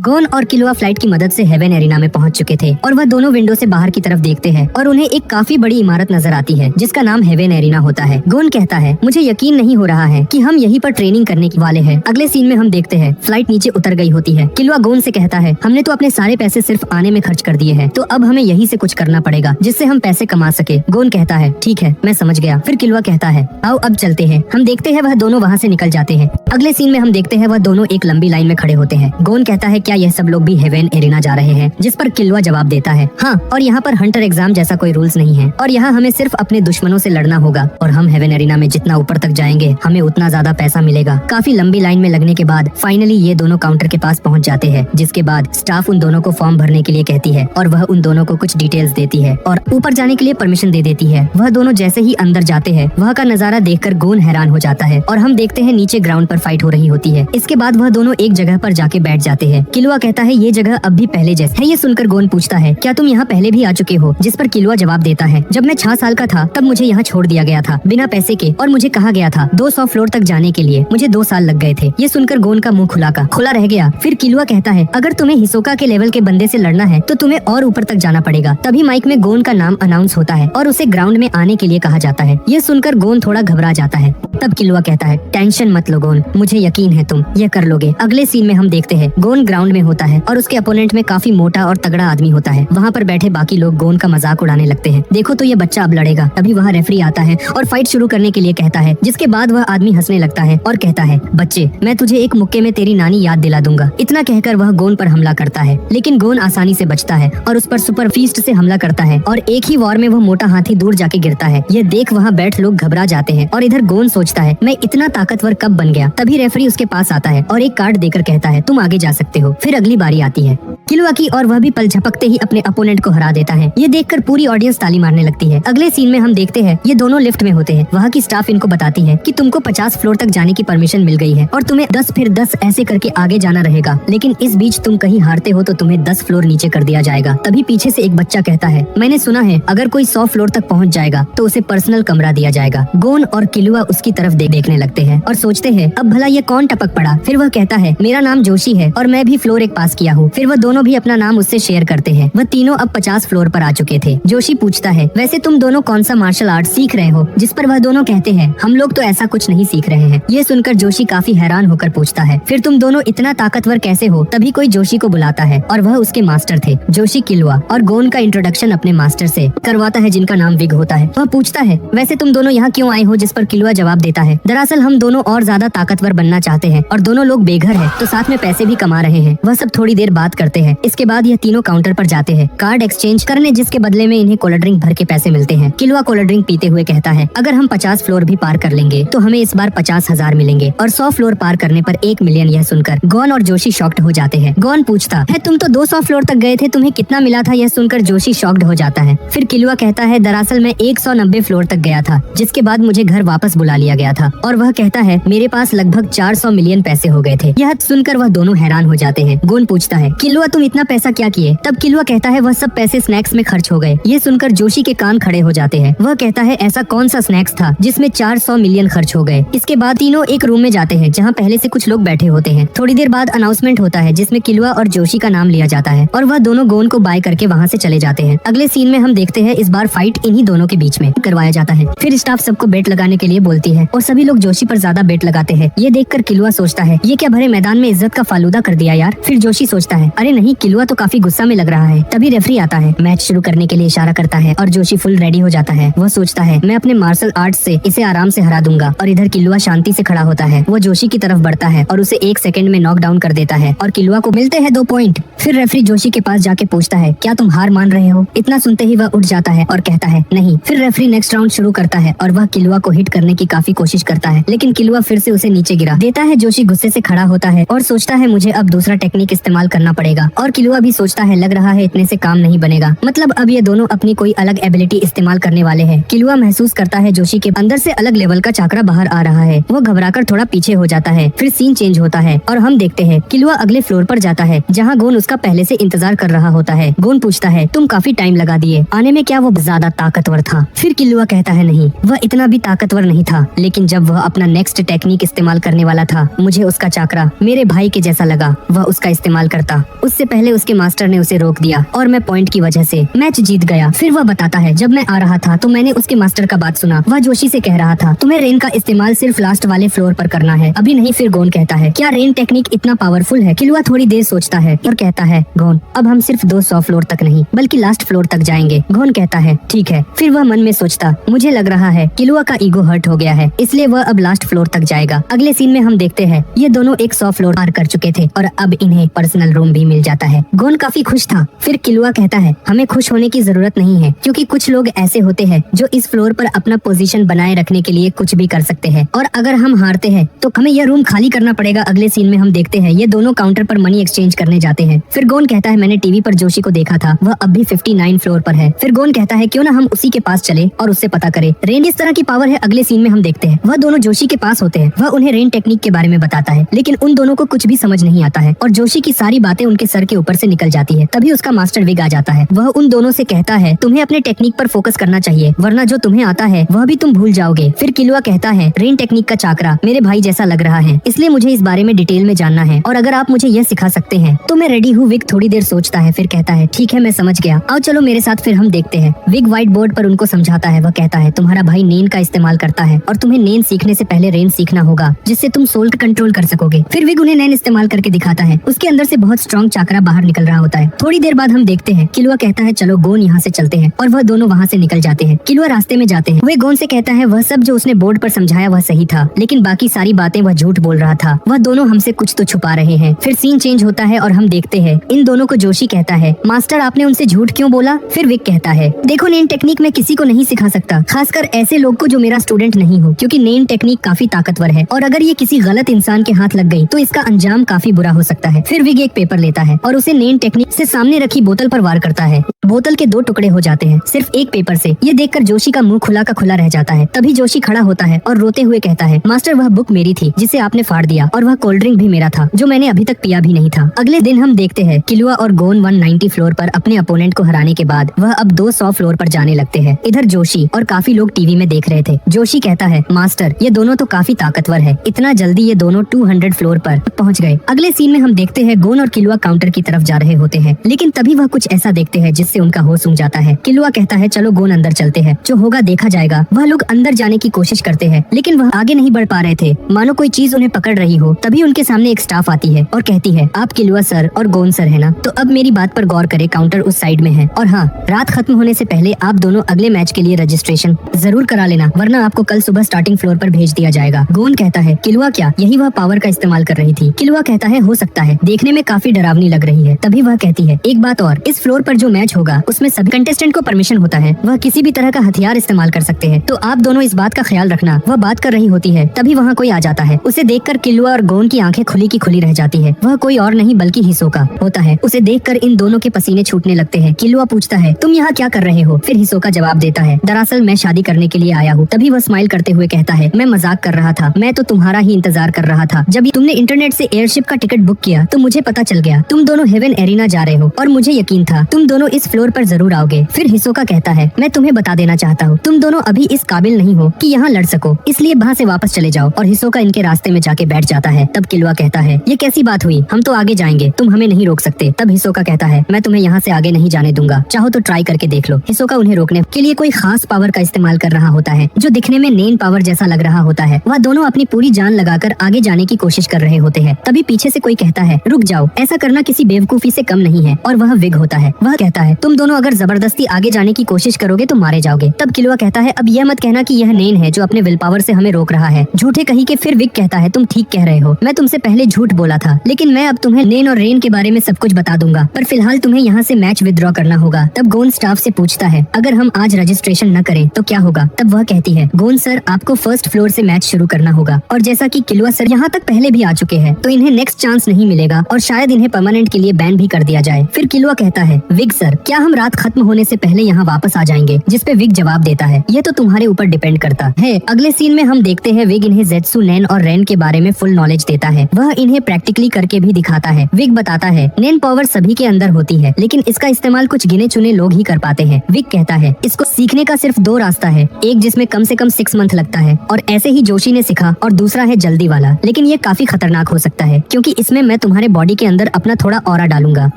गोन और किलुआ फ्लाइट की मदद से हेवन एरिना में पहुंच चुके थे और वह दोनों विंडो से बाहर की तरफ देखते हैं और उन्हें एक काफी बड़ी इमारत नजर आती है जिसका नाम हेवन एरिना होता है। गोन कहता है, मुझे यकीन नहीं हो रहा है कि हम यहीं पर ट्रेनिंग करने वाले हैं। अगले सीन में हम देखते हैं फ्लाइट नीचे उतर गई होती है। किलुआ गोन से कहता है, हमने तो अपने सारे पैसे सिर्फ आने में खर्च कर दिए हैं, तो अब हमें यहीं से कुछ करना पड़ेगा जिससे हम पैसे कमा सके। गोन कहता है, ठीक है, मैं समझ गया। फिर किलुआ कहता है, आओ अब चलते हैं। हम देखते हैं वह दोनों वहाँ से निकल जाते हैं। अगले सीन में हम देखते हैं वह दोनों एक लंबी लाइन में खड़े होते हैं। गोन कहता है, क्या यह सब लोग भी हेवन एरिना जा रहे हैं? जिस पर किलुआ जवाब देता है, हाँ, और यहाँ पर हंटर एग्जाम जैसा कोई रूल्स नहीं है और यहाँ हमें सिर्फ अपने दुश्मनों से लड़ना होगा और हम हेवन एरिना में जितना ऊपर तक जाएंगे हमें उतना ज्यादा पैसा मिलेगा। काफी लंबी लाइन में लगने के बाद फाइनली ये दोनों काउंटर के पास पहुँच जाते हैं, जिसके बाद स्टाफ उन दोनों को फॉर्म भरने के लिए कहती है और वह उन दोनों को कुछ डिटेल्स देती है और ऊपर जाने के लिए परमिशन दे देती है। वह दोनों जैसे ही अंदर जाते हैं वह का नजारा देखकर गोन हैरान हो जाता है और हम देखते हैं नीचे ग्राउंड पर फाइट हो रही होती है। इसके बाद वह दोनों एक जगह पर जाके बैठ जाते हैं। किलुआ कहता है, ये जगह अब भी पहले जैसे है। ये सुनकर गोन पूछता है, क्या तुम यहाँ पहले भी आ चुके हो? जिस पर किलुआ जवाब देता है, जब मैं 6 साल का था तब मुझे यहाँ छोड़ दिया गया था बिना पैसे के और मुझे कहा गया था 200 फ्लोर तक जाने के लिए मुझे 2 साल लग गए थे। ये सुनकर गोन का मुंह खुला रह गया। फिर किलुआ कहता है, अगर तुम्हें हिसोका के लेवल के बंदे से लड़ना है तो तुम्हें और ऊपर तक जाना पड़ेगा। तभी माइक में गोन का नाम अनाउंस होता है और उसे ग्राउंड में आने के लिए कहा जाता है। ये सुनकर गोन थोड़ा घबरा जाता है। तब किलुआ कहता है, टेंशन मत लो गोन, मुझे यकीन है तुम ये कर लोगे। अगले सीन में हम देखते हैं गोन ग्राउंड में होता है और उसके अपोनेंट में काफी मोटा और तगड़ा आदमी होता है। वहाँ पर बैठे बाकी लोग गोन का मजाक उड़ाने लगते हैं। देखो तो ये बच्चा अब लड़ेगा। तभी वहाँ रेफरी आता है और फाइट शुरू करने के लिए कहता है, जिसके बाद वह आदमी हंसने लगता है और कहता है, बच्चे, मैं तुझे एक मुक्के में तेरी नानी याद दिला दूंगा। इतना कहकर वह गोन पर हमला करता है, लेकिन गोन आसानी से बचता है और उस पर सुपर फीस्ट से हमला करता है और एक ही वॉर में वह मोटा हाथी दूर जाके गिरता है। ये देख वहाँ बैठ लोग घबरा जाते हैं और इधर गोन सोचता है, मैं इतना ताकतवर कब बन गया। तभी रेफरी उसके पास आता है और एक कार्ड देकर कहता है, तुम आगे जा सकते हो। फिर अगली बारी आती है किलुआ की और वह भी पल झपकते ही अपने अपोनेंट को हरा देता है। ये देखकर पूरी ऑडियंस ताली मारने लगती है। अगले सीन में हम देखते हैं ये दोनों लिफ्ट में होते हैं। वहाँ की स्टाफ इनको बताती है कि तुमको 50 फ्लोर तक जाने की परमिशन मिल गई है और तुम्हें 10 फिर 10 ऐसे करके आगे जाना रहेगा, लेकिन इस बीच तुम कहीं हारते हो तो तुम्हें 10 फ्लोर नीचे कर दिया जाएगा। तभी पीछे से एक बच्चा कहता है, मैंने सुना है अगर कोई 100 फ्लोर तक पहुँच जाएगा तो उसे पर्सनल कमरा दिया जाएगा। गोन और किलुआ उसकी तरफ देखने लगते हैं और सोचते हैं, अब भला ये कौन टपक पड़ा। फिर वह कहता है, मेरा नाम जोशी है और मैं भी फ्लोर 1 पास किया हूँ। फिर वह दोनों भी अपना नाम उससे शेयर करते हैं। वह तीनों अब 50 फ्लोर पर आ चुके थे। जोशी पूछता है, वैसे तुम दोनों कौन सा मार्शल आर्ट सीख रहे हो? जिस पर वह दोनों कहते हैं, हम लोग तो ऐसा कुछ नहीं सीख रहे हैं। ये सुनकर जोशी काफी हैरान होकर पूछता है, फिर तुम दोनों इतना ताकतवर कैसे हो? तभी कोई जोशी को बुलाता है और वह उसके मास्टर थे। जोशी किलुआ और गोन का इंट्रोडक्शन अपने मास्टर से करवाता है जिनका नाम विग होता है। वह पूछता है, वैसे तुम दोनों यहाँ क्यों आए हो? जिस पर किलुआ जवाब देता है, दरअसल हम दोनों और ज्यादा ताकतवर बनना चाहते हैं और दोनों लोग बेघर है तो साथ में पैसे भी कमा रहे हैं। वह सब थोड़ी देर बात करते हैं। इसके बाद यह तीनों काउंटर पर जाते हैं कार्ड एक्सचेंज करने, जिसके बदले में इन्हें कोल्ड ड्रिंक भर के पैसे मिलते हैं। किलुआ कोल्ड ड्रिंक पीते हुए कहता है, अगर हम 50 फ्लोर भी पार कर लेंगे तो हमें इस बार 50,000 मिलेंगे और 100 फ्लोर पार करने पर 1 मिलियन। यह सुनकर गोन और जोशी शॉक्ड हो जाते हैं। गोन पूछता है, तुम तो 200 फ्लोर तक गए थे, तुम्हें कितना मिला था? यह सुनकर जोशी शॉक्ड हो जाता है। फिर किलुआ कहता है, दरअसल मैं 190 फ्लोर तक गया था, जिसके बाद मुझे घर वापस बुला लिया गया था। और वह कहता है, मेरे पास लगभग 400 मिलियन पैसे हो गए थे। यह सुनकर वह दोनों हैरान हो जाते हैं। गोन पूछता है, किलुआ तुम इतना पैसा क्या किए? तब किलुआ कहता है, वह सब पैसे स्नैक्स में खर्च हो गए। ये सुनकर जोशी के कान खड़े हो जाते हैं। वह कहता है, ऐसा कौन सा स्नैक्स था जिसमें 400 मिलियन खर्च हो गए? इसके बाद तीनों एक रूम में जाते हैं जहाँ पहले से कुछ लोग बैठे होते हैं। थोड़ी देर बाद अनाउंसमेंट होता है जिसमें किलुआ और जोशी का नाम लिया जाता है और वह दोनों गोन को बाय करके वहाँ से चले जाते हैं। अगले सीन में हम देखते हैं इस बार फाइट इन्हीं दोनों के बीच में करवाया जाता है। फिर स्टाफ सबको बेट लगाने के लिए बोलती है और सभी लोग जोशी पर ज्यादा बेट लगाते हैं। ये देखकर किलुआ सोचता है, ये क्या भरे मैदान में इज्जत का फालूदा कर दिया यार। फिर जोशी सोचता है, अरे नहीं, किलुआ तो काफी गुस्सा में लग रहा है। तभी रेफरी आता है, मैच शुरू करने के लिए इशारा करता है और जोशी फुल रेडी हो जाता है। वह सोचता है, मैं अपने मार्शल आर्ट से इसे आराम से हरा दूंगा। और इधर किलुआ शांति से खड़ा होता है। वो जोशी की तरफ बढ़ता है और उसे 1 सेकंड में नॉक डाउन कर देता है और किलुआ को मिलते हैं 2 पॉइंट। फिर रेफरी जोशी के पास जाके पूछता है, क्या तुम हार मान रहे हो? इतना सुनते ही वह उठ जाता है और कहता है, नहीं। फिर रेफरी नेक्स्ट राउंड शुरू करता है और वह किलुआ को हिट करने की काफी कोशिश करता है, लेकिन किलुआ फिर से उसे नीचे गिरा देता है। जोशी गुस्से से खड़ा होता है और सोचता है, मुझे अब दूसरा टेक्निक इस्तेमाल करना पड़ेगा। और किलुआ भी सोचता है लग रहा है इतने से काम नहीं बनेगा, मतलब अब ये दोनों अपनी कोई अलग एबिलिटी इस्तेमाल करने वाले हैं। किलुआ महसूस करता है जोशी के अंदर से अलग लेवल का चाकरा बाहर आ रहा है। वो घबराकर थोड़ा पीछे हो जाता है। फिर सीन चेंज होता है और हम देखते हैं किलुआ अगले फ्लोर पर जाता है जहाँ गोन उसका पहले से इंतजार कर रहा होता है। गोन पूछता है तुम काफी टाइम लगा दिए आने में, क्या वो ज्यादा ताकतवर था? फिर किलुआ कहता है नहीं, वह इतना भी ताकतवर नहीं था, लेकिन जब वह अपना नेक्स्ट टेक्निक इस्तेमाल करने वाला था मुझे उसका चाकरा मेरे भाई के जैसा लगा। वह उसका इस्तेमाल करता, उससे पहले उसके मास्टर ने उसे रोक दिया और मैं पॉइंट की वजह से मैच जीत गया। फिर वह बताता है जब मैं आ रहा था तो मैंने उसके मास्टर का बात सुना। वह जोशी से कह रहा था तुम्हें रेन का इस्तेमाल सिर्फ लास्ट वाले फ्लोर पर करना है, अभी नहीं। फिर गोन कहता है क्या रेन टेक्निक इतना पावरफुल है? किलुआ थोड़ी देर सोचता है और कहता है गोन अब हम सिर्फ 200 फ्लोर तक नहीं बल्कि लास्ट फ्लोर तक जाएंगे। गोन कहता है ठीक है। फिर वह मन में सोचता मुझे लग रहा है किलुआ का ईगो हर्ट हो गया है, इसलिए वह अब लास्ट फ्लोर तक जाएगा। अगले सीन में हम देखते हैं ये दोनों 100 फ्लोर पार कर चुके थे और अब इन्हें पर्सनल रूम भी मिल जाता है। गोन काफी खुश था। फिर किलुआ कहता है हमें खुश होने की जरूरत नहीं है, क्योंकि कुछ लोग ऐसे होते हैं जो इस फ्लोर पर अपना पोजीशन बनाए रखने के लिए कुछ भी कर सकते हैं, और अगर हम हारते हैं तो हमें यह रूम खाली करना पड़ेगा। अगले सीन में हम देखते हैं ये दोनों काउंटर पर मनी एक्सचेंज करने जाते हैं। फिर गोन कहता है मैंने टीवी पर जोशी को देखा था, वह अब भी 59 फ्लोर पर है। फिर गोन कहता है क्यों ना हम उसी के पास चले और उससे पता करें रेन इस तरह की पावर है। अगले सीन में हम देखते हैं वह दोनों जोशी के पास होते हैं। वह उन्हें रेन टेक्निक के बारे में बताता है, लेकिन उन दोनों को कुछ भी समझ नहीं आता है और जोशी की सारी बातें उनके सर के ऊपर से निकल जाती है। तभी उसका मास्टर विग आ जाता है। वह उन दोनों से कहता है तुम्हें अपने टेक्निक पर फोकस करना चाहिए, वरना जो तुम्हें आता है वह भी तुम भूल जाओगे। फिर किलुआ कहता है रेन टेक्निक का चाकरा मेरे भाई जैसा लग रहा है, इसलिए मुझे इस बारे में डिटेल में जानना है, और अगर आप मुझे यह सिखा सकते हैं तो मैं रेडी हूँ। विग थोड़ी देर सोचता है, फिर कहता है ठीक है मैं समझ गया, आओ चलो मेरे साथ। फिर हम देखते हैं विग व्हाइट बोर्ड पर उनको समझाता है। वह कहता है तुम्हारा भाई नेन का इस्तेमाल करता है और तुम्हें नेन सीखने से पहले रेन सीखना होगा, जिससे तुम सोल कंट्रोल कर सकोगे। फिर विग उन्हें नेन इस्तेमाल करके दिखाता है। उसके अंदर से बहुत स्ट्रॉन्ग चाकरा बाहर निकल रहा होता है। थोड़ी देर बाद हम देखते हैं किलुआ कहता है चलो गोन यहाँ से चलते हैं, और वह दोनों वहाँ से निकल जाते हैं। किलुआ रास्ते में जाते हैं। वे गोन से कहता है वह सब जो उसने बोर्ड पर समझाया वह सही था, लेकिन बाकी सारी बातें वह झूठ बोल रहा था। वह दोनों हमसे कुछ तो छुपा रहे हैं। फिर सीन चेंज होता है और हम देखते हैं इन दोनों को जोशी कहता है मास्टर आपने उनसे झूठ क्यों बोला? फिर विग कहता है देखो नेन टेक्निक मैं किसी को नहीं सिखा सकता, खासकर ऐसे लोग को जो मेरा स्टूडेंट नहीं हो, क्योंकि नेन टेक्निक काफी ताकतवर है और अगर ये किसी गलत इंसान के हाथ लग गई तो इसका अंजाम काफी बुरा हो सकता है। फिर विग एक पेपर लेता है और उसे नेन टेक्निक से सामने रखी बोतल पर वार करता है। बोतल के 2 टुकड़े हो जाते हैं सिर्फ एक पेपर से। ये देखकर जोशी का मुंह खुला का खुला रह जाता है। तभी जोशी खड़ा होता है और रोते हुए कहता है मास्टर वह बुक मेरी थी जिसे आपने फाड़ दिया, और वह कोल्ड ड्रिंक भी मेरा था जो मैंने अभी तक पिया भी नहीं था। अगले दिन हम देखते हैं किलुआ और गोन 190 फ्लोर पर अपने अपोनेंट को हराने के बाद वह अब 200 फ्लोर पर जाने लगते हैं। इधर जोशी और काफी लोग टीवी में देख रहे थे। जोशी कहता है मास्टर ये दोनों तो काफी ताकतवर है, इतना जल्दी ये दोनों 200 फ्लोर पर पहुंच गए। अगले सीन में हम देखते हैं गोन और किलुआ काउंटर की तरफ जा रहे होते हैं, लेकिन तभी वह कुछ ऐसा देखते हैं जिससे उनका होश उड़ जाता है। किलुआ कहता है चलो गोन अंदर चलते हैं, जो होगा देखा जाएगा। वह लोग अंदर जाने की कोशिश करते हैं, लेकिन वह आगे नहीं बढ़ पा रहे थे, मानो कोई चीज उन्हें पकड़ रही हो। तभी उनके सामने एक स्टाफ आती है और कहती है आप किलुआ सर और गोन सर है ना, तो अब मेरी बात पर गौर करें, काउंटर उस साइड में है, और हाँ रात खत्म होने से पहले आप दोनों अगले मैच के लिए रजिस्ट्रेशन जरूर करा लेना, वरना आपको कल सुबह स्टार्टिंग फ्लोर पर भेज दिया जाएगा। गोन कहता है किलुआ क्या यही वह पावर का इस्तेमाल कर रही थी? किलुआ कहता है हो सकता है, देखने में काफी डरावनी लग रही है। तभी वह कहती है एक बात और, इस फ्लोर पर जो मैच होगा उसमें सभी कंटेस्टेंट को परमिशन होता है, वह किसी भी तरह का हथियार इस्तेमाल कर सकते हैं, तो आप दोनों इस बात का ख्याल रखना। वह बात कर रही होती है, तभी वहाँ कोई आ जाता है। उसे देखकर किलुआ और गोन की आंखें खुली की खुली रह जाती है। वह कोई और नहीं बल्कि हिसोका होता है। उसे देखकर इन दोनों के पसीने छूटने लगते हैं। किलुआ पूछता है तुम यहाँ क्या कर रहे हो? फिर हिसोका जवाब देता है दरअसल मैं शादी करने के लिए आया हूँ। तभी वह स्माइल करते हुए कहता है मैं मजाक कर रहा था, मैं तो तुम्हारा ही इंतजार कर रहा था। जब तुमने इंटरनेट से एयरशिप का टिकट बुक किया तो मुझे पता चल गया तुम दोनों हेवन एरिना जा रहे हो, और मुझे यकीन था तुम दोनों इस फ्लोर पर जरूर आओगे। फिर हिसोका कहता है मैं तुम्हें बता देना चाहता हूँ तुम दोनों अभी इस काबिल नहीं हो कि यहाँ लड़ सको, इसलिए वहाँ से वापस चले जाओ। और हिसोका इनके रास्ते में जाके बैठ जाता है। तब किलुआ कहता है ये कैसी बात हुई, हम तो आगे जाएंगे, तुम हमें नहीं रोक सकते। तब हिसोका कहता है मैं तुम्हें यहाँ से आगे नहीं जाने दूंगा, चाहो तो ट्राई करके देख लो। हिसोका उन्हें रोकने के लिए कोई खास पावर का इस्तेमाल कर रहा होता है जो दिखने में नेन पावर जैसा लग रहा होता है। वह दोनों अपनी पूरी जान लगाकर आगे जाने की कोशिश कर रहे होते हैं। तभी पीछे से कोई कहता है रुक जाओ, ऐसा करना किसी बेवकूफी से कम नहीं है, और वह विग होता है। वह कहता है तुम दोनों अगर जबरदस्ती आगे जाने की कोशिश करोगे तो मारे जाओगे। तब किलुआ कहता है अब यह मत कहना कि यह नेन है जो अपने विल पावर से हमें रोक रहा है, झूठे कहीं के। फिर विग कहता है तुम ठीक कह रहे हो, मैं तुमसे पहले झूठ बोला था, लेकिन मैं अब तुम्हें नेन और रेन के बारे में सब कुछ बता दूंगा, पर फिलहाल तुम्हें यहाँ से मैच विथड्रॉ करना होगा। तब गोन स्टाफ से पूछता है अगर हम आज रजिस्ट्रेशन न करें तो क्या होगा? तब वह कहती है गोन सर आपको फर्स्ट फ्लोर से मैच शुरू करना होगा, और जैसा कि किलुआ सर यहाँ तक पहले भी आ चुके हैं तो इन्हें नेक्स्ट चांस नहीं मिलेगा और शायद इन्हें परमानेंट परमानेंट के लिए बैन भी कर दिया जाए। फिर किलुआ कहता है, विग सर, क्या हम रात खत्म होने से पहले यहाँ वापस आ जाएंगे? जिसपे विग जवाब देता है, ये तो तुम्हारे ऊपर डिपेंड करता है। अगले सीन में हम देखते हैं विग इन्हें ज़ेत्सु, नैन और रेन के बारे में फुल नॉलेज देता है। वह इन्हें प्रैक्टिकली करके भी दिखाता है। विग बताता है, नैन पावर सभी के अंदर होती है, लेकिन इसका इस्तेमाल कुछ गिने चुने लोग ही कर पाते हैं। विग कहता है, इसको सीखने का सिर्फ 2 रास्ता है, एक जिसमें कम से कम 6 मंथ लगता है और ऐसे ही जोशी ने सीखा, और दूसरा है जल्दी वाला, लेकिन ये काफी खतरनाक हो सकता है क्योंकि इसमें मैं तुम्हारे बॉडी के अंदर अपना थोड़ा ऑरा डालूंगा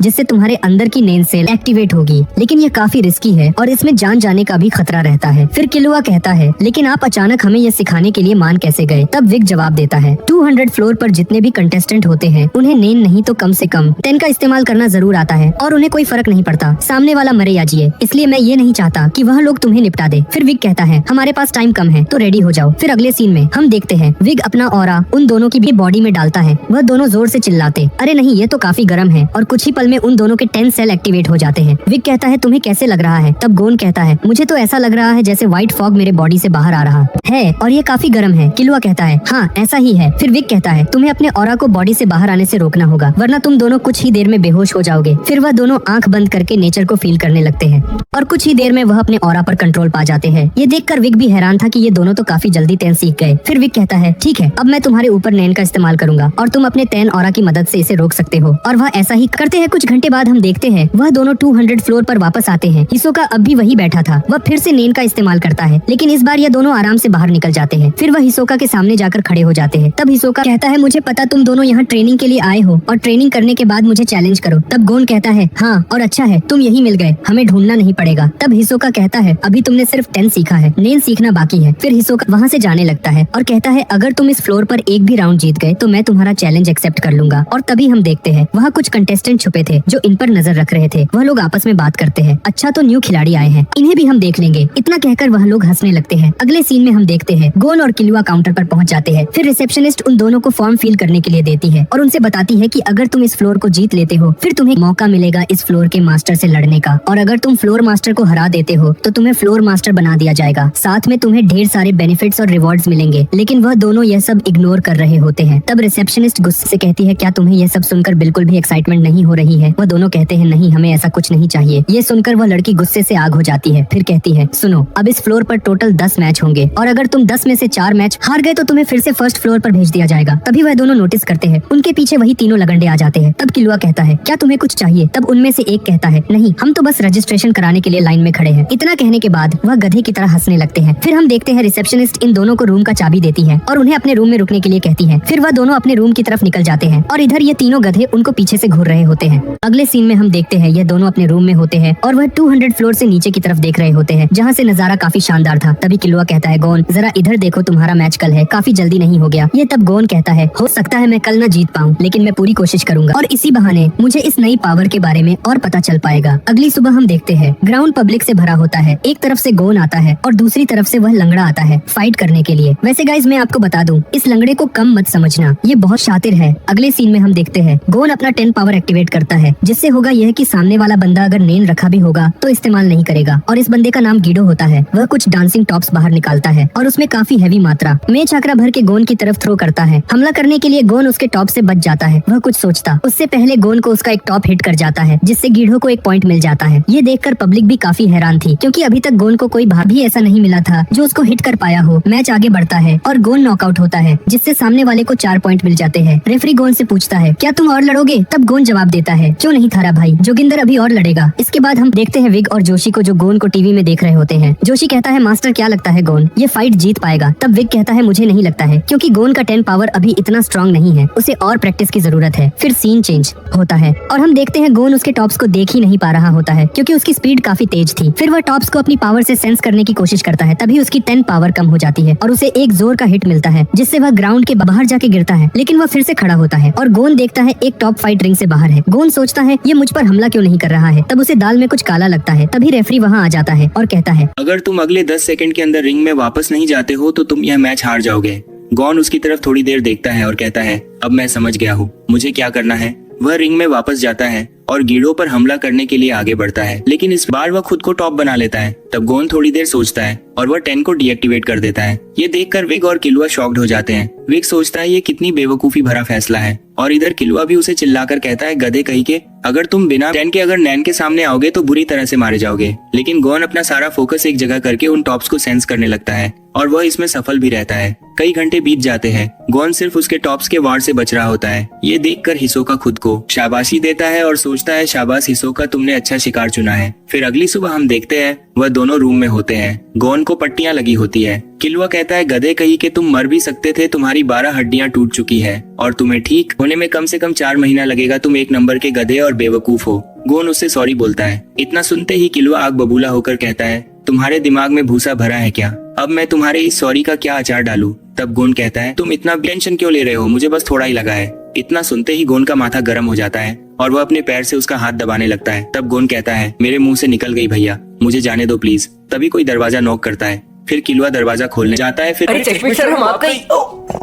जिससे तुम्हारे अंदर की नैन सेल एक्टिवेट होगी, लेकिन ये काफी रिस्की है और इसमें जान जाने का भी खतरा रहता है। फिर किलुआ कहता है, लेकिन आप अचानक हमें ये सिखाने के लिए मान कैसे गए? तब विग जवाब देता है, 200 फ्लोर पर जितने भी कंटेस्टेंट होते हैं उन्हें नैन नहीं तो कम से कम 10 का इस्तेमाल करना जरूर आता है और उन्हें कोई फर्क नहीं पड़ता सामने वाला मरे या जिए, इसलिए मैं ये नहीं चाहता कि वह लोग तुम्हें निपटा दे। फिर विग कहता है, हमारे पास टाइम कम है तो रेडी हो जाओ। फिर अगले सीन में हम देखते हैं विग अपना ऑरा उन दोनों की भी बॉडी में डालता है। वह दोनों जोर से चिल्लाते, अरे नहीं ये तो काफी गर्म है, और कुछ ही पल में उन दोनों के 10 सेल एक्टिवेट हो जाते हैं। विग कहता है, तुम्हें कैसे लग रहा है? तब गोन कहता है, मुझे तो ऐसा लग रहा है जैसे व्हाइट फॉग मेरे बॉडी से बाहर आ रहा है और ये काफी गर्म है। किलुआ कहता है, हाँ ऐसा ही है। फिर विग कहता है, तुम्हें अपने ऑरा को बॉडी से बाहर आने से रोकना होगा, वरना तुम दोनों कुछ ही देर में बेहोश हो जाओगे। फिर वह दोनों आंख बंद करके नेचर को फील करने लगते हैं और कुछ ही देर में वह अपने ऑरा पर कंट्रोल पा जाते हैं। ये देखकर विग भी हैरान था कि ये दोनों तो काफी जल्दी 10 सीख गए। फिर विग कहता है, ठीक है, अब मैं तुम्हारे ऊपर नैन का इस्तेमाल करूंगा और तुम अपने 10 ऑरा की मदद से इसे रोक सकते हो। और वह ऐसा ही करते हैं। कुछ घंटे बाद हम देखते हैं वह दोनों 200 फ्लोर पर वापस आते हैं। हिसोका अब भी वही बैठा था। वह फिर से नैन का इस्तेमाल करता है, लेकिन इस बार ये दोनों आराम से बाहर निकल जाते हैं। फिर वह हिसोका के सामने जाकर खड़े हो जाते हैं। तब हिसोका कहता है, मुझे पता तुम दोनों यहाँ ट्रेनिंग के लिए आए हो और ट्रेनिंग करने के बाद मुझे चैलेंज करो। तब गोन कहता है, हाँ और अच्छा है तुम यही मिल गए, हमें ढूंढना नहीं पड़ेगा। तब हिसोका कहता है, अभी तुमने सिर्फ 10 सीखा है, नैन सीखना बाकी है। फिर हिसोका वहाँ से जाने लगता है और कहता है, अगर तुम इस फ्लोर पर एक भी राउंड जीत गए तो मैं तुम्हारा चैलेंज एक्सेप्ट कर लूंगा। और तभी हम देखते हैं वहाँ कुछ कंटेस्टेंट छुपे थे जो इन पर नजर रख रहे थे। वह लोग आपस में बात करते हैं, अच्छा तो न्यू खिलाड़ी आए हैं, इन्हें भी हम देख लेंगे। इतना कहकर वह लोग हंसने लगते हैं। अगले सीन में हम देखते हैं गोन और किलुआ काउंटर पर पहुंच जाते हैं। फिर रिसेप्शनिस्ट उन दोनों को फॉर्म फिल करने के लिए देती है और उनसे बताती है कि अगर तुम इस फ्लोर को जीत लेते हो फिर तुम्हें मौका मिलेगा इस फ्लोर के मास्टर से लड़ने का, और अगर तुम फ्लोर मास्टर को हरा देते हो तो तुम्हें फ्लोर मास्टर बना दिया जाएगा। साथ में तुम्हें ढेर सारे बेनिफिट्स और रिवॉर्ड्स मिलेंगे। लेकिन वह दोनों यह सब इग्नोर कर रहे होते हैं। तब रिसेप्शनिस्ट गुस्से से कहती है, क्या तुम्हें यह सब सुनकर बिल्कुल भी एक्साइटमेंट नहीं हो रही है? वह दोनों कहते हैं, नहीं हमें ऐसा कुछ नहीं चाहिए। ये सुनकर वह लड़की गुस्से से आग हो जाती है। फिर कहती है, सुनो अब इस फ्लोर पर टोटल 10 मैच होंगे और अगर तुम 10 में से 4 मैच हार गए तो तुम्हें फिर से फर्स्ट फ्लोर पर भेज दिया जाएगा। तभी वह दोनों नोटिस करते हैं उनके पीछे वही तीनों लगंडे आ जाते हैं। तब किलुआ कहता है, क्या तुम्हें कुछ चाहिए? तब उनमें से एक कहता है, नहीं हम तो बस रजिस्ट्रेशन कराने के लिए लाइन में खड़े हैं। इतना कहने के बाद वह गधे की तरह हंसने लगते हैं। फिर हम देखते हैं रिसेप्शनिस्ट इन दोनों को रूम का चाबी देती है और उन्हें अपने रूम में रुकने के लिए कहती है। फिर वह दोनों अपने रूम की तरफ निकल जाते हैं और इधर ये तीनों गधे उनको पीछे से घूर रहे होते हैं। अगले सीन में हम देखते हैं ये दोनों अपने रूम में होते हैं और वह 200 फ्लोर से नीचे की तरफ देख रहे होते हैं जहाँ से नजारा काफी शानदार था। तभी किलुआ कहता है, गोन जरा इधर देखो, तुम्हारा मैच कल है, काफी जल्दी नहीं हो गया? ये तब गोन कहता है, हो सकता है मैं कल न जीत पाऊँ लेकिन मैं पूरी कोशिश करूंगा और इसी बहाने मुझे इस नई पावर के बारे में और पता चल पाएगा। अगली सुबह हम देखते हैं ग्राउंड पब्लिक से भरा होता है। एक तरफ से गोन आता है और दूसरी तरफ से वह लंगड़ा आता है फाइट करने के लिए। वैसे गाइज मैं आपको बता दूं, इस लंगड़े को कम मत समझना, ये बहुत शातिर है। अगले सीन में हम देखते हैं गोन अपना 10 पावर एक्टिवेट करता है, जिससे होगा यह कि सामने वाला बंदा अगर नैन रखा भी होगा तो इस्तेमाल नहीं करेगा। और इस बंदे का नाम गिडो होता है। वह कुछ डांसिंग टॉप्स बाहर निकालता है और उसमें काफी हैवी मात्रा में चाकरा भर के गोन की तरफ थ्रो करता है। हमला करने के लिए गोन उसके टॉप से बच जाता है। वह कुछ सोचता उससे पहले गोन को उसका एक टॉप हिट कर जाता है, जिससे गिडो को एक पॉइंट मिल जाता है। ये देखकर पब्लिक भी काफी हैरान थी क्योंकि अभी तक गोन को कोई भी ऐसा नहीं मिला था जो उसको हिट कर पाया हो। मैच आगे बढ़ता है और गोन नॉकआउट होता है, जिससे सामने वाले को 4 पॉइंट मिल जाते हैं। रेफरी गोन से पूछता है, क्या तुम और लड़ोगे? तब गोन जवाब देता है, क्यों नहीं थारा भाई, जोगिंदर अभी और लड़ेगा। इसके बाद हम देखते हैं विग और जोशी को जो गोन को टीवी में देख रहे होते हैं। जोशी कहता है, मास्टर क्या लगता है गोन ये फाइट जीत पाएगा? तब विग कहता है, मुझे नहीं लगता है क्योंकि गोन का 10 पावर अभी इतना स्ट्रॉन्ग नहीं है, उसे और प्रैक्टिस की जरूरत है। फिर सीन चेंज होता है और हम देखते हैं गोन उसके टॉप्स को देख ही नहीं पा रहा होता है क्योंकि उसकी स्पीड काफी तेज थी। फिर वह टॉप्स को अपनी पावर से सेंस करने की कोशिश करता है। तभी उसकी 10 पावर कम हो जाती है और उसे एक जोर का हिट मिलता है, जिससे वह ग्राउंड के बाहर जाके गिरता है। लेकिन वह फिर से खड़ा होता है और गोन देखता है एक टॉप फाइट रिंग से बाहर है। गोन सोचता है ये मुझ पर हमला क्यों नहीं कर रहा है। तब उसे दाल में कुछ काला लगता है। तभी रेफरी वहाँ आ जाता है और कहता है, अगर तुम अगले 10 सेकंड के अंदर रिंग में वापस नहीं जाते हो तो तुम यह मैच हार जाओगे। गॉन उसकी तरफ थोड़ी देर देखता है और कहता है, अब मैं समझ गया हूँ मुझे क्या करना है। वह रिंग में वापस जाता है और कीड़ों पर हमला करने के लिए आगे बढ़ता है, लेकिन इस बार वह खुद को टॉप बना लेता है। तब गोन थोड़ी देर सोचता है और वह 10 को डीएक्टिवेट कर देता है। ये देखकर विग और किलुआ शॉक्ड हो जाते हैं। विग सोचता है ये कितनी बेवकूफी भरा फैसला है, और इधर किलुआ भी उसे चिल्लाकर कहता है, गधे कहीं के, अगर तुम बिना 10 के अगर नैन के सामने आओगे तो बुरी तरह से मारे जाओगे। लेकिन गोन अपना सारा फोकस एक जगह करके उन टॉप्स को सेंस करने लगता है और वह इसमें सफल भी रहता है। कई घंटे बीत जाते हैं। गोन सिर्फ उसके टॉप्स के वार से बच रहा होता है। ये देखकर हिसोका खुद को शाबाशी देता है और सोचता है, शाबाश हिसोका, तुमने अच्छा शिकार चुना है। फिर अगली सुबह हम देखते हैं वह दोनों रूम में होते हैं। गोन को पट्टियां लगी होती है। किलुआ कहता है, गधे कहीं के, तुम मर भी सकते थे, तुम्हारी 12 हड्डियां टूट चुकी है और तुम्हें ठीक होने में कम से कम 4 महीना लगेगा। तुम एक नंबर के गधे और बेवकूफ हो। गोन उससे सॉरी बोलता है। इतना सुनते ही किलुआ आग बबूला होकर कहता है, तुम्हारे दिमाग में भूसा भरा है क्या? अब मैं तुम्हारे इस सॉरी का क्या अचार डालूं? तब गोन कहता है, तुम इतना टेंशन क्यों ले रहे हो, मुझे बस थोड़ा ही लगा है। इतना सुनते ही गोन का माथा गर्म हो जाता है और वह अपने पैर से उसका हाथ दबाने लगता है। तब गोन कहता है, मेरे मुंह से निकल गई भैया, मुझे जाने दो प्लीज। तभी कोई दरवाजा नॉक करता है। फिर किलुआ दरवाजा खोलने जाता है। फिर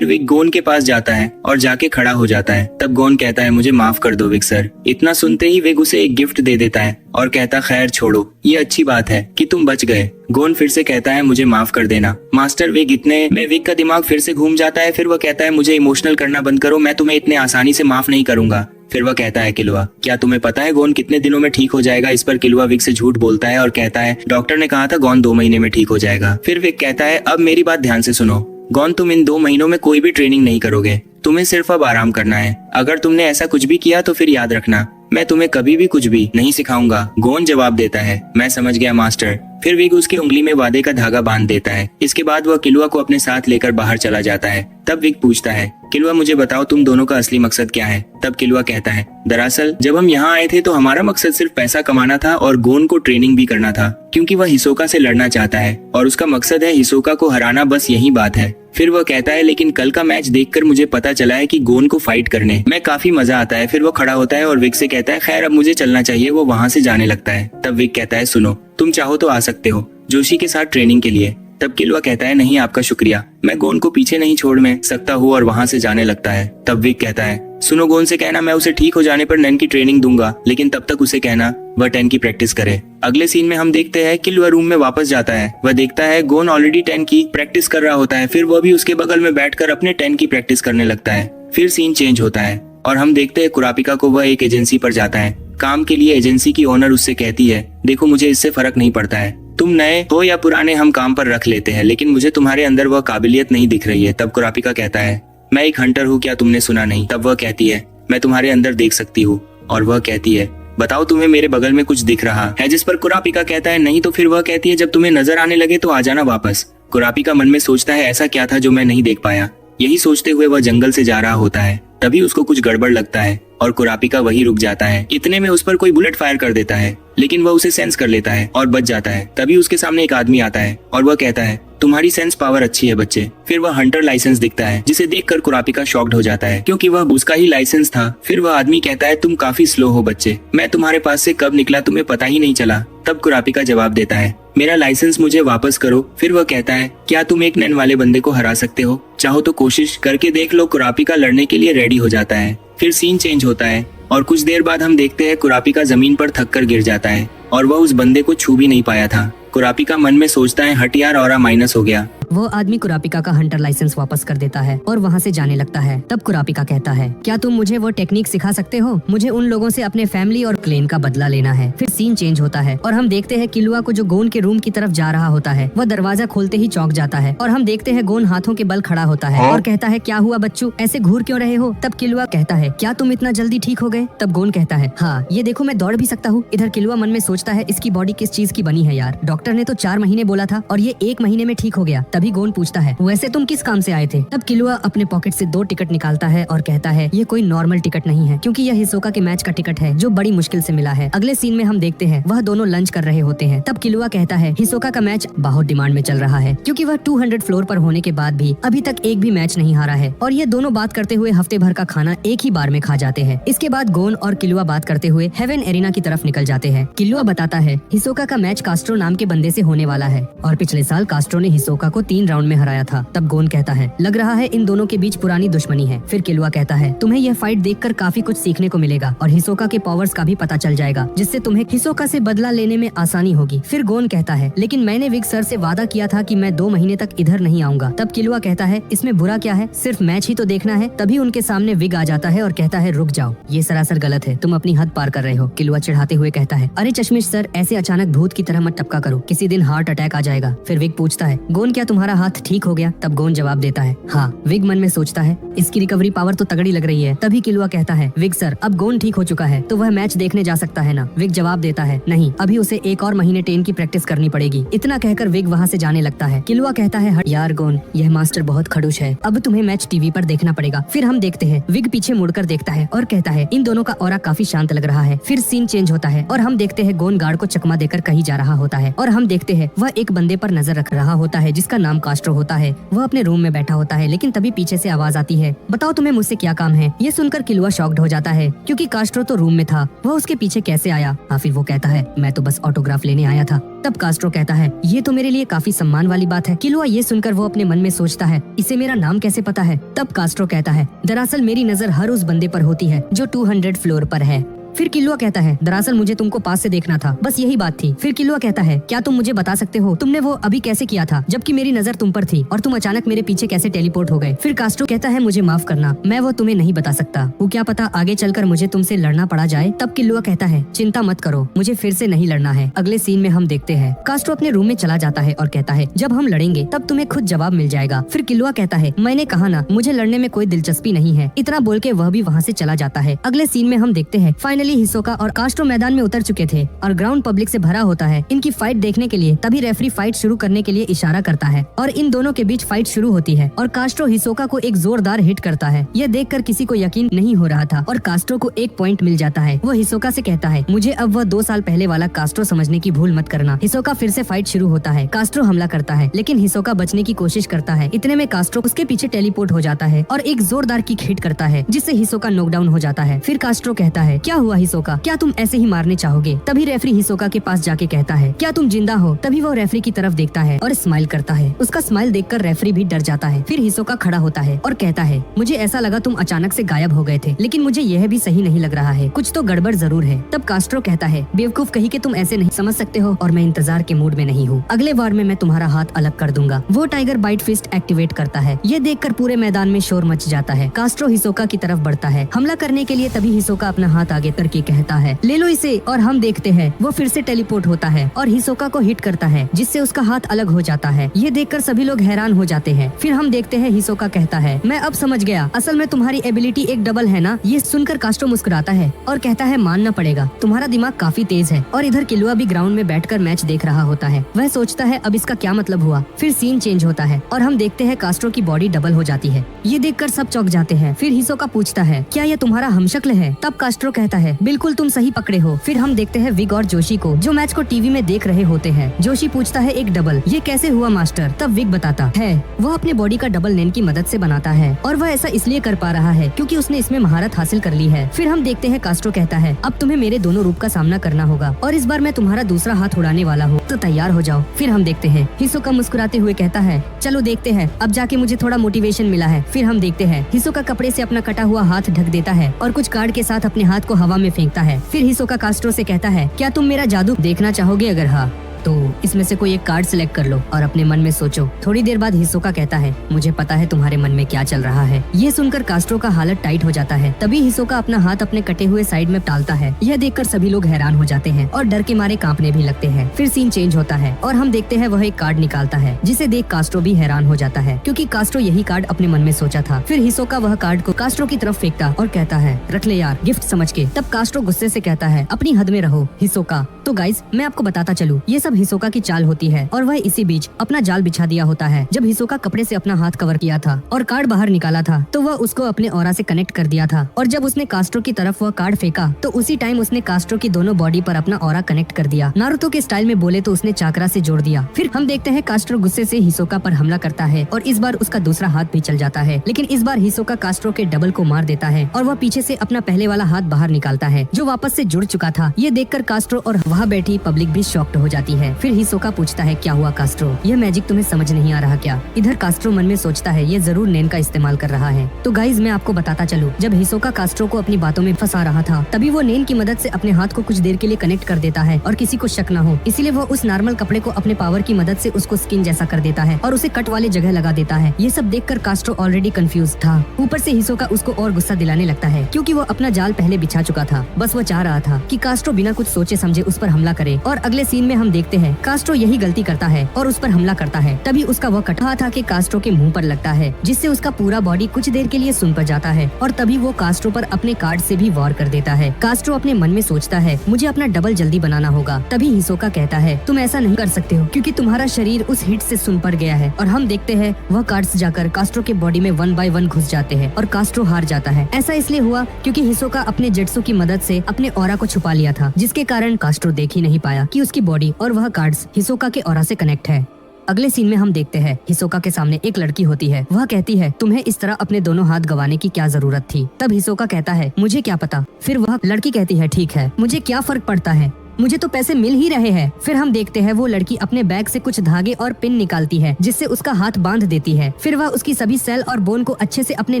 विग गोन के पास जाता है और जाके खड़ा हो जाता है। तब गोन कहता है, मुझे माफ कर दो विग सर। इतना सुनते ही विग उसे एक गिफ्ट दे देता है और कहता, खैर छोड़ो, ये अच्छी बात है कि तुम बच गए। गोन फिर से कहता है, मुझे माफ कर देना मास्टर विग। इतने में विग का दिमाग फिर से घूम जाता है। फिर वह कहता है, मुझे इमोशनल करना बंद करो, मैं तुम्हें इतने आसानी से माफ नहीं करूंगा। फिर वह कहता है, किलुआ, क्या तुम्हें पता है गोन कितने दिनों में ठीक हो जाएगा? इस पर किलुआ विग से झूठ बोलता है और कहता है, डॉक्टर ने कहा था गोन 2 महीने में ठीक हो जाएगा। फिर विग कहता है, अब मेरी बात ध्यान से सुनो गोन, तुम इन 2 महीनों में कोई भी ट्रेनिंग नहीं करोगे, तुम्हें सिर्फ अब आराम करना है। अगर तुमने ऐसा कुछ भी किया तो फिर याद रखना, मैं तुम्हें कभी भी कुछ भी नहीं सिखाऊंगा। गोन जवाब देता है, मैं समझ गया मास्टर। फिर विग उसकी उंगली में वादे का धागा बांध देता है। इसके बाद वह किलुआ को अपने साथ लेकर बाहर चला जाता है। तब विग पूछता है, किलुआ मुझे बताओ तुम दोनों का असली मकसद क्या है? तब किलुआ कहता है, दरअसल जब हम यहाँ आए थे तो हमारा मकसद सिर्फ पैसा कमाना था और गोन को ट्रेनिंग भी करना था, क्योंकि वह हिसोका से लड़ना चाहता है और उसका मकसद है हिसोका को हराना, बस यही बात है। फिर वह कहता है, लेकिन कल का मैच देखकर मुझे पता चला है कि गोन को फाइट करने में काफी मजा आता है। फिर वो खड़ा होता है और विग से कहता है, खैर अब मुझे चलना चाहिए। वो वहाँ से जाने लगता है। तब विग कहता है, सुनो, तुम चाहो तो आ सकते हो जोशी के साथ ट्रेनिंग के लिए। तब किलुआ कहता है, नहीं आपका शुक्रिया, मैं गोन को पीछे नहीं छोड़ में सकता हूँ, और वहाँ से जाने लगता है। तब विग कहता है, सुनो, गोन से कहना मैं उसे ठीक हो जाने पर 9 की ट्रेनिंग दूंगा, लेकिन तब तक उसे कहना वह 10 की प्रैक्टिस करे। अगले सीन में हम देखते हैं किलुआ रूम में वापस जाता है। वह देखता है गोन ऑलरेडी 10 की प्रैक्टिस कर रहा होता है। फिर वह भी उसके बगल में बैठकर अपने 10 की प्रैक्टिस करने लगता है। फिर सीन चेंज होता है और हम देखते हैं कुरापिका को। वह एक एजेंसी पर जाता है काम के लिए। एजेंसी की ओनर उससे कहती है, देखो मुझे इससे फर्क नहीं पड़ता है, तुम नए हो या पुराने, हम काम पर रख लेते हैं, लेकिन मुझे तुम्हारे अंदर वह काबिलियत नहीं दिख रही है। तब कुरापिका कहता है, मैं एक हंटर हूँ, क्या तुमने सुना नहीं? तब वह कहती है, मैं तुम्हारे अंदर देख सकती हूँ। और वह कहती है, बताओ तुम्हें मेरे बगल में कुछ दिख रहा है? जिस पर कुरापिका कहता है, नहीं। तो फिर वह कहती है, जब तुम्हें नजर आने लगे तो आ जाना वापस। कुरापिका मन में सोचता है, ऐसा क्या था जो मैं नहीं देख पाया? यही सोचते हुए वह जंगल से जा रहा होता है। तभी उसको कुछ गड़बड़ लगता है और कुरापिका वही रुक जाता है। इतने में उस पर कोई बुलेट फायर कर देता है, लेकिन वह उसे सेंस कर लेता है और बच जाता है। तभी उसके सामने एक आदमी आता है और वह कहता है, तुम्हारी सेंस पावर अच्छी है बच्चे। फिर वह हंटर लाइसेंस दिखता है, जिसे देखकर कुरापिका शॉक्ड हो जाता है, क्योंकि वह उसका ही लाइसेंस था। फिर वह आदमी कहता है, तुम काफी स्लो हो बच्चे, मैं तुम्हारे पास से कब निकला तुम्हें पता ही नहीं चला। तब कुरापिका जवाब देता है, मेरा लाइसेंस मुझे वापस करो। फिर वह कहता है, क्या तुम एक नैन वाले बंदे को हरा सकते हो? चाहो तो कोशिश करके देख लो। कुरापिका लड़ने के लिए रेडी हो जाता है। फिर सीन चेंज होता है और कुछ देर बाद हम देखते हैं कुरापिका जमीन पर थक कर गिर जाता है और वह उस बंदे को छू भी नहीं पाया था। कुरापिका मन में सोचता है, हट यार, ऑरा माइनस हो गया। वो आदमी कुरापिका का हंटर लाइसेंस वापस कर देता है और वहाँ से जाने लगता है। तब कुरापिका कहता है, क्या तुम मुझे वो टेक्निक सिखा सकते हो? मुझे उन लोगों से अपने फैमिली और क्लेन का बदला लेना है। फिर सीन चेंज होता है और हम देखते हैं किलुआ को, जो गोन के रूम की तरफ जा रहा होता है। वह दरवाजा खोलते ही चौंक जाता है और हम देखते हैं गोन हाथों के बल खड़ा होता है और कहता है, क्या हुआ बच्चू, ऐसे घूर क्यों रहे हो? तब किलुआ कहता है, क्या तुम इतना जल्दी ठीक हो गए? तब गोन कहता है, हाँ, ये देखो मैं दौड़ भी सकता हूँ। इधर किलुआ मन में सोचता है, इसकी बॉडी किस चीज की बनी है यार? डॉक्टर ने तो 4 महीने बोला था और ये 1 महीने में ठीक हो गया। तभी गोन पूछता है, वैसे तुम किस काम से आए थे? तब किलुआ अपने पॉकेट से 2 टिकट निकालता है और कहता है, ये कोई नॉर्मल टिकट नहीं है, क्योंकि यह हिसोका के मैच का टिकट है, जो बड़ी मुश्किल से मिला है। अगले सीन में हम देखते हैं वह दोनों लंच कर रहे होते हैं। तब किलुआ कहता है, हिसोका का मैच बहुत डिमांड में चल रहा है, क्योंकि वह 200 फ्लोर पर होने के बाद भी अभी तक एक भी मैच नहीं हारा है। और ये दोनों बात करते हुए हफ्ते भर का खाना एक ही बार में खा जाते हैं। इसके बाद गोन और किलुआ बात करते हुए हेवन एरिना की तरफ निकल जाते हैं। किलुआ बताता है, हिसोका का मैच कास्ट्रो नाम के बंदे से होने वाला है और पिछले साल कास्ट्रो ने हिसोका को 3 राउंड में हराया था। तब गोन कहता है, लग रहा है इन दोनों के बीच पुरानी दुश्मनी है। फिर किलुआ कहता है, तुम्हें यह फाइट देखकर काफी कुछ सीखने को मिलेगा और हिसोका के पावर्स का भी पता चल जाएगा, जिससे तुम्हें हिसोका से बदला लेने में आसानी होगी। फिर गोन कहता है, लेकिन मैंने विग सर से वादा किया था कि मैं 2 महीने तक इधर नहीं आऊंगा। तब किलुआ कहता है, इसमें बुरा क्या है, सिर्फ मैच ही तो देखना है। तभी उनके सामने विग आ जाता है और कहता है, रुक जाओ, ये सरासर गलत है, तुम अपनी हद पार कर रहे हो। किलुआ चिढ़ाते हुए कहता है, अरे चश्मिश सर, ऐसे अचानक भूत की तरह मत टपका करो, किसी दिन हार्ट अटैक आ जाएगा। फिर विग पूछता है, गोन क्या तुम्हारा हाथ ठीक हो गया? तब गोन जवाब देता है, हाँ। विग मन में सोचता है, इसकी रिकवरी पावर तो तगड़ी लग रही है। तभी किलुआ कहता है, विग सर, अब गोन ठीक हो चुका है तो वह मैच देखने जा सकता है ना? विग जवाब देता है, नहीं, अभी उसे 1 और महीने टेन की प्रैक्टिस करनी पड़ेगी। इतना कहकर विग वहाँ से जाने लगता है। किलुआ कहता है, यार गोन, यह मास्टर बहुत खड़ूस है, अब तुम्हें मैच टीवी पर देखना पड़ेगा। फिर हम देखते हैं विग पीछे मुड़कर देखता है और कहता है, इन दोनों का ऑरा काफी शांत लग रहा है। फिर सीन चेंज होता है और हम देखते हैं गोन गार्ड को चकमा देकर कहीं जा रहा होता है और हम देखते हैं वह एक बंदे पर नजर रख रहा होता है जिसका नाम कास्ट्रो होता है। वह अपने रूम में बैठा होता है, लेकिन तभी पीछे से आवाज आती है, बताओ तुम्हें मुझसे क्या काम है? ये सुनकर किलुआ शॉक्ड हो जाता है क्योंकि कास्ट्रो तो रूम में था, वह उसके पीछे कैसे आया? फिर वो कहता है, मैं तो बस ऑटोग्राफ लेने आया था। तब कास्ट्रो कहता है, ये तो मेरे लिए काफी सम्मान वाली बात है। किलुआ ये सुनकर वो अपने मन में सोचता है, इसे मेरा नाम कैसे पता है? तब कास्ट्रो कहता है, दरअसल मेरी नजर हर उस बंदे पर होती है जो 200 फ्लोर पर है। फिर किलुआ कहता है, दरअसल मुझे तुमको पास से देखना था, बस यही बात थी। फिर किलुआ कहता है, क्या तुम मुझे बता सकते हो तुमने वो अभी कैसे किया था, जबकि मेरी नजर तुम पर थी और तुम अचानक मेरे पीछे कैसे टेलीपोर्ट हो गए? फिर कास्ट्रो कहता है, मुझे माफ करना, मैं वो तुम्हें नहीं बता सकता, वो क्या पता आगे चलकर मुझे तुमसे लड़ना पड़ा जाए। तब किलुआ कहता है, चिंता मत करो, मुझे फिर से नहीं लड़ना है। अगले सीन में हम देखते हैं कास्ट्रो अपने रूम में चला जाता है और कहता है, जब हम लड़ेंगे तब तुम्हें खुद जवाब मिल जाएगा। फिर किलुआ कहता है, मैंने कहा ना, मुझे लड़ने में कोई दिलचस्पी नहीं है। इतना बोल के वह भी वहाँ से चला जाता है। अगले सीन में हम देखते हैं फाइनली हिसोका और कास्ट्रो मैदान में उतर चुके थे और ग्राउंड पब्लिक से भरा होता है इनकी फाइट देखने के लिए। तभी रेफरी फाइट शुरू करने के लिए इशारा करता है और इन दोनों के बीच फाइट शुरू होती है और कास्ट्रो हिसोका को एक जोरदार हिट करता है। यह देखकर किसी को यकीन नहीं हो रहा था और कास्ट्रो को 1 पॉइंट मिल जाता है। वो हिसोका से कहता है, मुझे अब वह 2 साल पहले वाला कास्ट्रो समझने की भूल मत करना। हिसोका फिर से फाइट शुरू होता है। कास्ट्रो हमला करता है लेकिन हिसोका बचने की कोशिश करता है। इतने में कास्ट्रो उसके पीछे टेलीपोर्ट हो जाता है और एक जोरदार किक हिट करता है जिससे हिसोका नॉकडाउन हो जाता है। फिर कास्ट्रो कहता है, क्या हुआ हिसोका, क्या तुम ऐसे ही मारने चाहोगे? तभी रेफरी हिसोका के पास जाके कहता है, क्या तुम जिंदा हो? तभी वो रेफरी की तरफ देखता है और स्माइल करता है। उसका स्माइल देखकर रेफरी भी डर जाता है। फिर हिसोका खड़ा होता है और कहता है, मुझे ऐसा लगा तुम अचानक से गायब हो गए थे, लेकिन मुझे यह भी सही नहीं लग रहा है, कुछ तो गड़बड़ जरूर है। तब कास्ट्रो कहता है, बेवकूफ कहीं के तुम ऐसे नहीं समझ सकते हो और मैं इंतजार के मूड में नहीं हूँ। अगले वार में मैं तुम्हारा हाथ अलग कर दूंगा। वो टाइगर बाइट फिस्ट एक्टिवेट करता है। ये देखकर पूरे मैदान में शोर मच जाता है। कास्ट्रो हिसोका की तरफ बढ़ता है हमला करने के लिए। तभी हिसोका अपना हाथ आगे करके कहता है, ले लो इसे। और हम देखते हैं वो फिर से टेलीपोर्ट होता है और हिसोका को हिट करता है जिससे उसका हाथ अलग हो जाता है। ये देखकर सभी लोग हैरान हो जाते हैं। फिर हम देखते हैं हिसोका कहता है, मैं अब समझ गया, असल में तुम्हारी एबिलिटी एक डबल है ना? ये सुनकर कास्ट्रो मुस्कुराता है और कहता है, मानना पड़ेगा, तुम्हारा दिमाग काफी तेज है। और इधर किलुआ भी ग्राउंड में बैठकर मैच देख रहा होता है। वह सोचता है अब इसका क्या मतलब हुआ। फिर सीन चेंज होता है और हम देखते हैं कास्ट्रो की बॉडी डबल हो जाती है। ये देखकर सब चौंक जाते हैं। फिर हिसोका पूछता है, क्या ये तुम्हारा हमशक्ल है? तब कास्ट्रो कहता है, बिल्कुल तुम सही पकड़े हो। फिर हम देखते हैं विग और जोशी को जो मैच को टीवी में देख रहे होते हैं। जोशी पूछता है, एक डबल ये कैसे हुआ मास्टर? तब विग बताता है, वह अपने बॉडी का डबल नैन की मदद से बनाता है और वह ऐसा इसलिए कर पा रहा है क्योंकि उसने इसमें महारत हासिल कर ली है। फिर हम देखते हैं कास्ट्रो कहता है, अब तुम्हें मेरे दोनों रूप का सामना करना होगा और इस बार मैं तुम्हारा दूसरा हाथ उड़ाने वाला हूँ, तो तैयार हो जाओ। फिर हम देखते हैं हिसोका मुस्कुराते हुए कहता है, चलो देखते हैं, अब जाके मुझे थोड़ा मोटिवेशन मिला है। फिर हम देखते हैं हिसोका कपड़े से अपना कटा हुआ हाथ ढक देता है और कुछ कार्ड के साथ अपने हाथ को हवा में फेंकता है। फिर हिसोका कास्ट्रो से कहता है, क्या तुम मेरा जादू देखना चाहोगे? अगर हाँ तो इसमें से कोई एक कार्ड सिलेक्ट कर लो और अपने मन में सोचो। थोड़ी देर बाद हिसोका कहता है, मुझे पता है तुम्हारे मन में क्या चल रहा है। ये सुनकर कास्ट्रो का हालत टाइट हो जाता है। तभी हिसोका अपना हाथ अपने कटे हुए साइड में डालता है। यह देखकर सभी लोग हैरान हो जाते हैं और डर के मारे कांपने भी लगते हैं। फिर सीन चेंज होता है और हम देखते हैं वह एक कार्ड निकालता है जिसे देख कास्ट्रो भी हैरान हो जाता है क्योंकि कास्ट्रो यही कार्ड अपने मन में सोचा था। फिर हिसोका वह कार्ड को कास्ट्रो की तरफ फेंकता और कहता है, रख ले यार, गिफ्ट समझ के। तब कास्ट्रो गुस्से से कहता है, अपनी हद में रहो हिसोका। तो गाइस, मैं आपको बताता चलूं, ये सब हिसोका की चाल होती है और वह इसी बीच अपना जाल बिछा दिया होता है। जब हिसोका कपड़े से अपना हाथ कवर किया था और कार्ड बाहर निकाला था तो वह उसको अपने ऑरा से कनेक्ट कर दिया था और जब उसने कास्ट्रो की तरफ वह कार्ड फेंका तो उसी टाइम उसने कास्ट्रो की दोनों बॉडी पर अपना ऑरा कनेक्ट कर दिया। नारुतो के स्टाइल में बोले तो उसने चाकरा से जोड़ दिया। फिर हम देखते हैं कास्ट्रो गुस्से से हिसोका पर हमला करता है और इस बार उसका दूसरा हाथ भी चल जाता है, लेकिन इस बार हिसोका कास्ट्रो के डबल को मार देता है और वह पीछे से अपना पहले वाला हाथ बाहर निकालता है जो वापस से जुड़ चुका था। ये देखकर कास्ट्रो और वहाँ बैठी पब्लिक भी शॉक्ड हो जाती है। है। फिर हिसोका पूछता है क्या हुआ कास्ट्रो, यह मैजिक तुम्हें समझ नहीं आ रहा क्या? इधर कास्ट्रो मन में सोचता है ये जरूर नैन का इस्तेमाल कर रहा है। तो गाइज मैं आपको बताता चलूं, जब हिसोका कास्ट्रो को अपनी बातों में फंसा रहा था तभी वो नैन की मदद से अपने हाथ को कुछ देर के लिए कनेक्ट कर देता है और किसी को शक न हो इसीलिए वो उस नॉर्मल कपड़े को अपने पावर की मदद से उसको स्किन जैसा कर देता है और उसे कट वाले जगह लगा देता है। ये सब देखकर कास्ट्रो ऑलरेडी कंफ्यूज था। ऊपर से हिसोका उसको और गुस्सा दिलाने लगता है क्योंकि वो अपना जाल पहले बिछा चुका था। बस वो चाह रहा था कि कास्ट्रो बिना कुछ सोचे समझे उस पर हमला करे और अगले सीन में हम देखते हैं कास्ट्रो यही गलती करता है और उस पर हमला करता है। तभी उसका वह कटा था कि कास्ट्रो के मुंह पर लगता है जिससे उसका पूरा बॉडी कुछ देर के लिए सुन पर जाता है और तभी वो कास्ट्रो पर अपने कार्ड से भी वॉर कर देता है। कास्ट्रो अपने मन में सोचता है मुझे अपना डबल जल्दी बनाना होगा। तभी हिसोका कहता है तुम ऐसा नहीं कर सकते हो क्योंकि तुम्हारा शरीर उस हिट से सुन पर गया है और हम देखते हैं वह कार्ड्स जाकर कास्ट्रो के बॉडी में 1 बाय 1 घुस जाते हैं और कास्ट्रो हार जाता है। ऐसा इसलिए हुआ क्योंकि हिसोका अपने जेट्सू की मदद से अपने ऑरा को छुपा लिया था जिसके कारण कास्ट्रो देख ही नहीं पाया कि उसकी बॉडी और वह कार्ड्स हिसोका के ऑरा से कनेक्ट है। अगले सीन में हम देखते हैं हिसोका के सामने एक लड़की होती है। वह कहती है तुम्हें इस तरह अपने दोनों हाथ गंवाने की क्या जरूरत थी? तब हिसोका कहता है मुझे क्या पता। फिर वह लड़की कहती है ठीक है मुझे क्या फर्क पड़ता है, मुझे तो पैसे मिल ही रहे हैं। फिर हम देखते हैं वो लड़की अपने बैग से कुछ धागे और पिन निकालती है जिससे उसका हाथ बांध देती है। फिर वह उसकी सभी सेल और बोन को अच्छे से अपने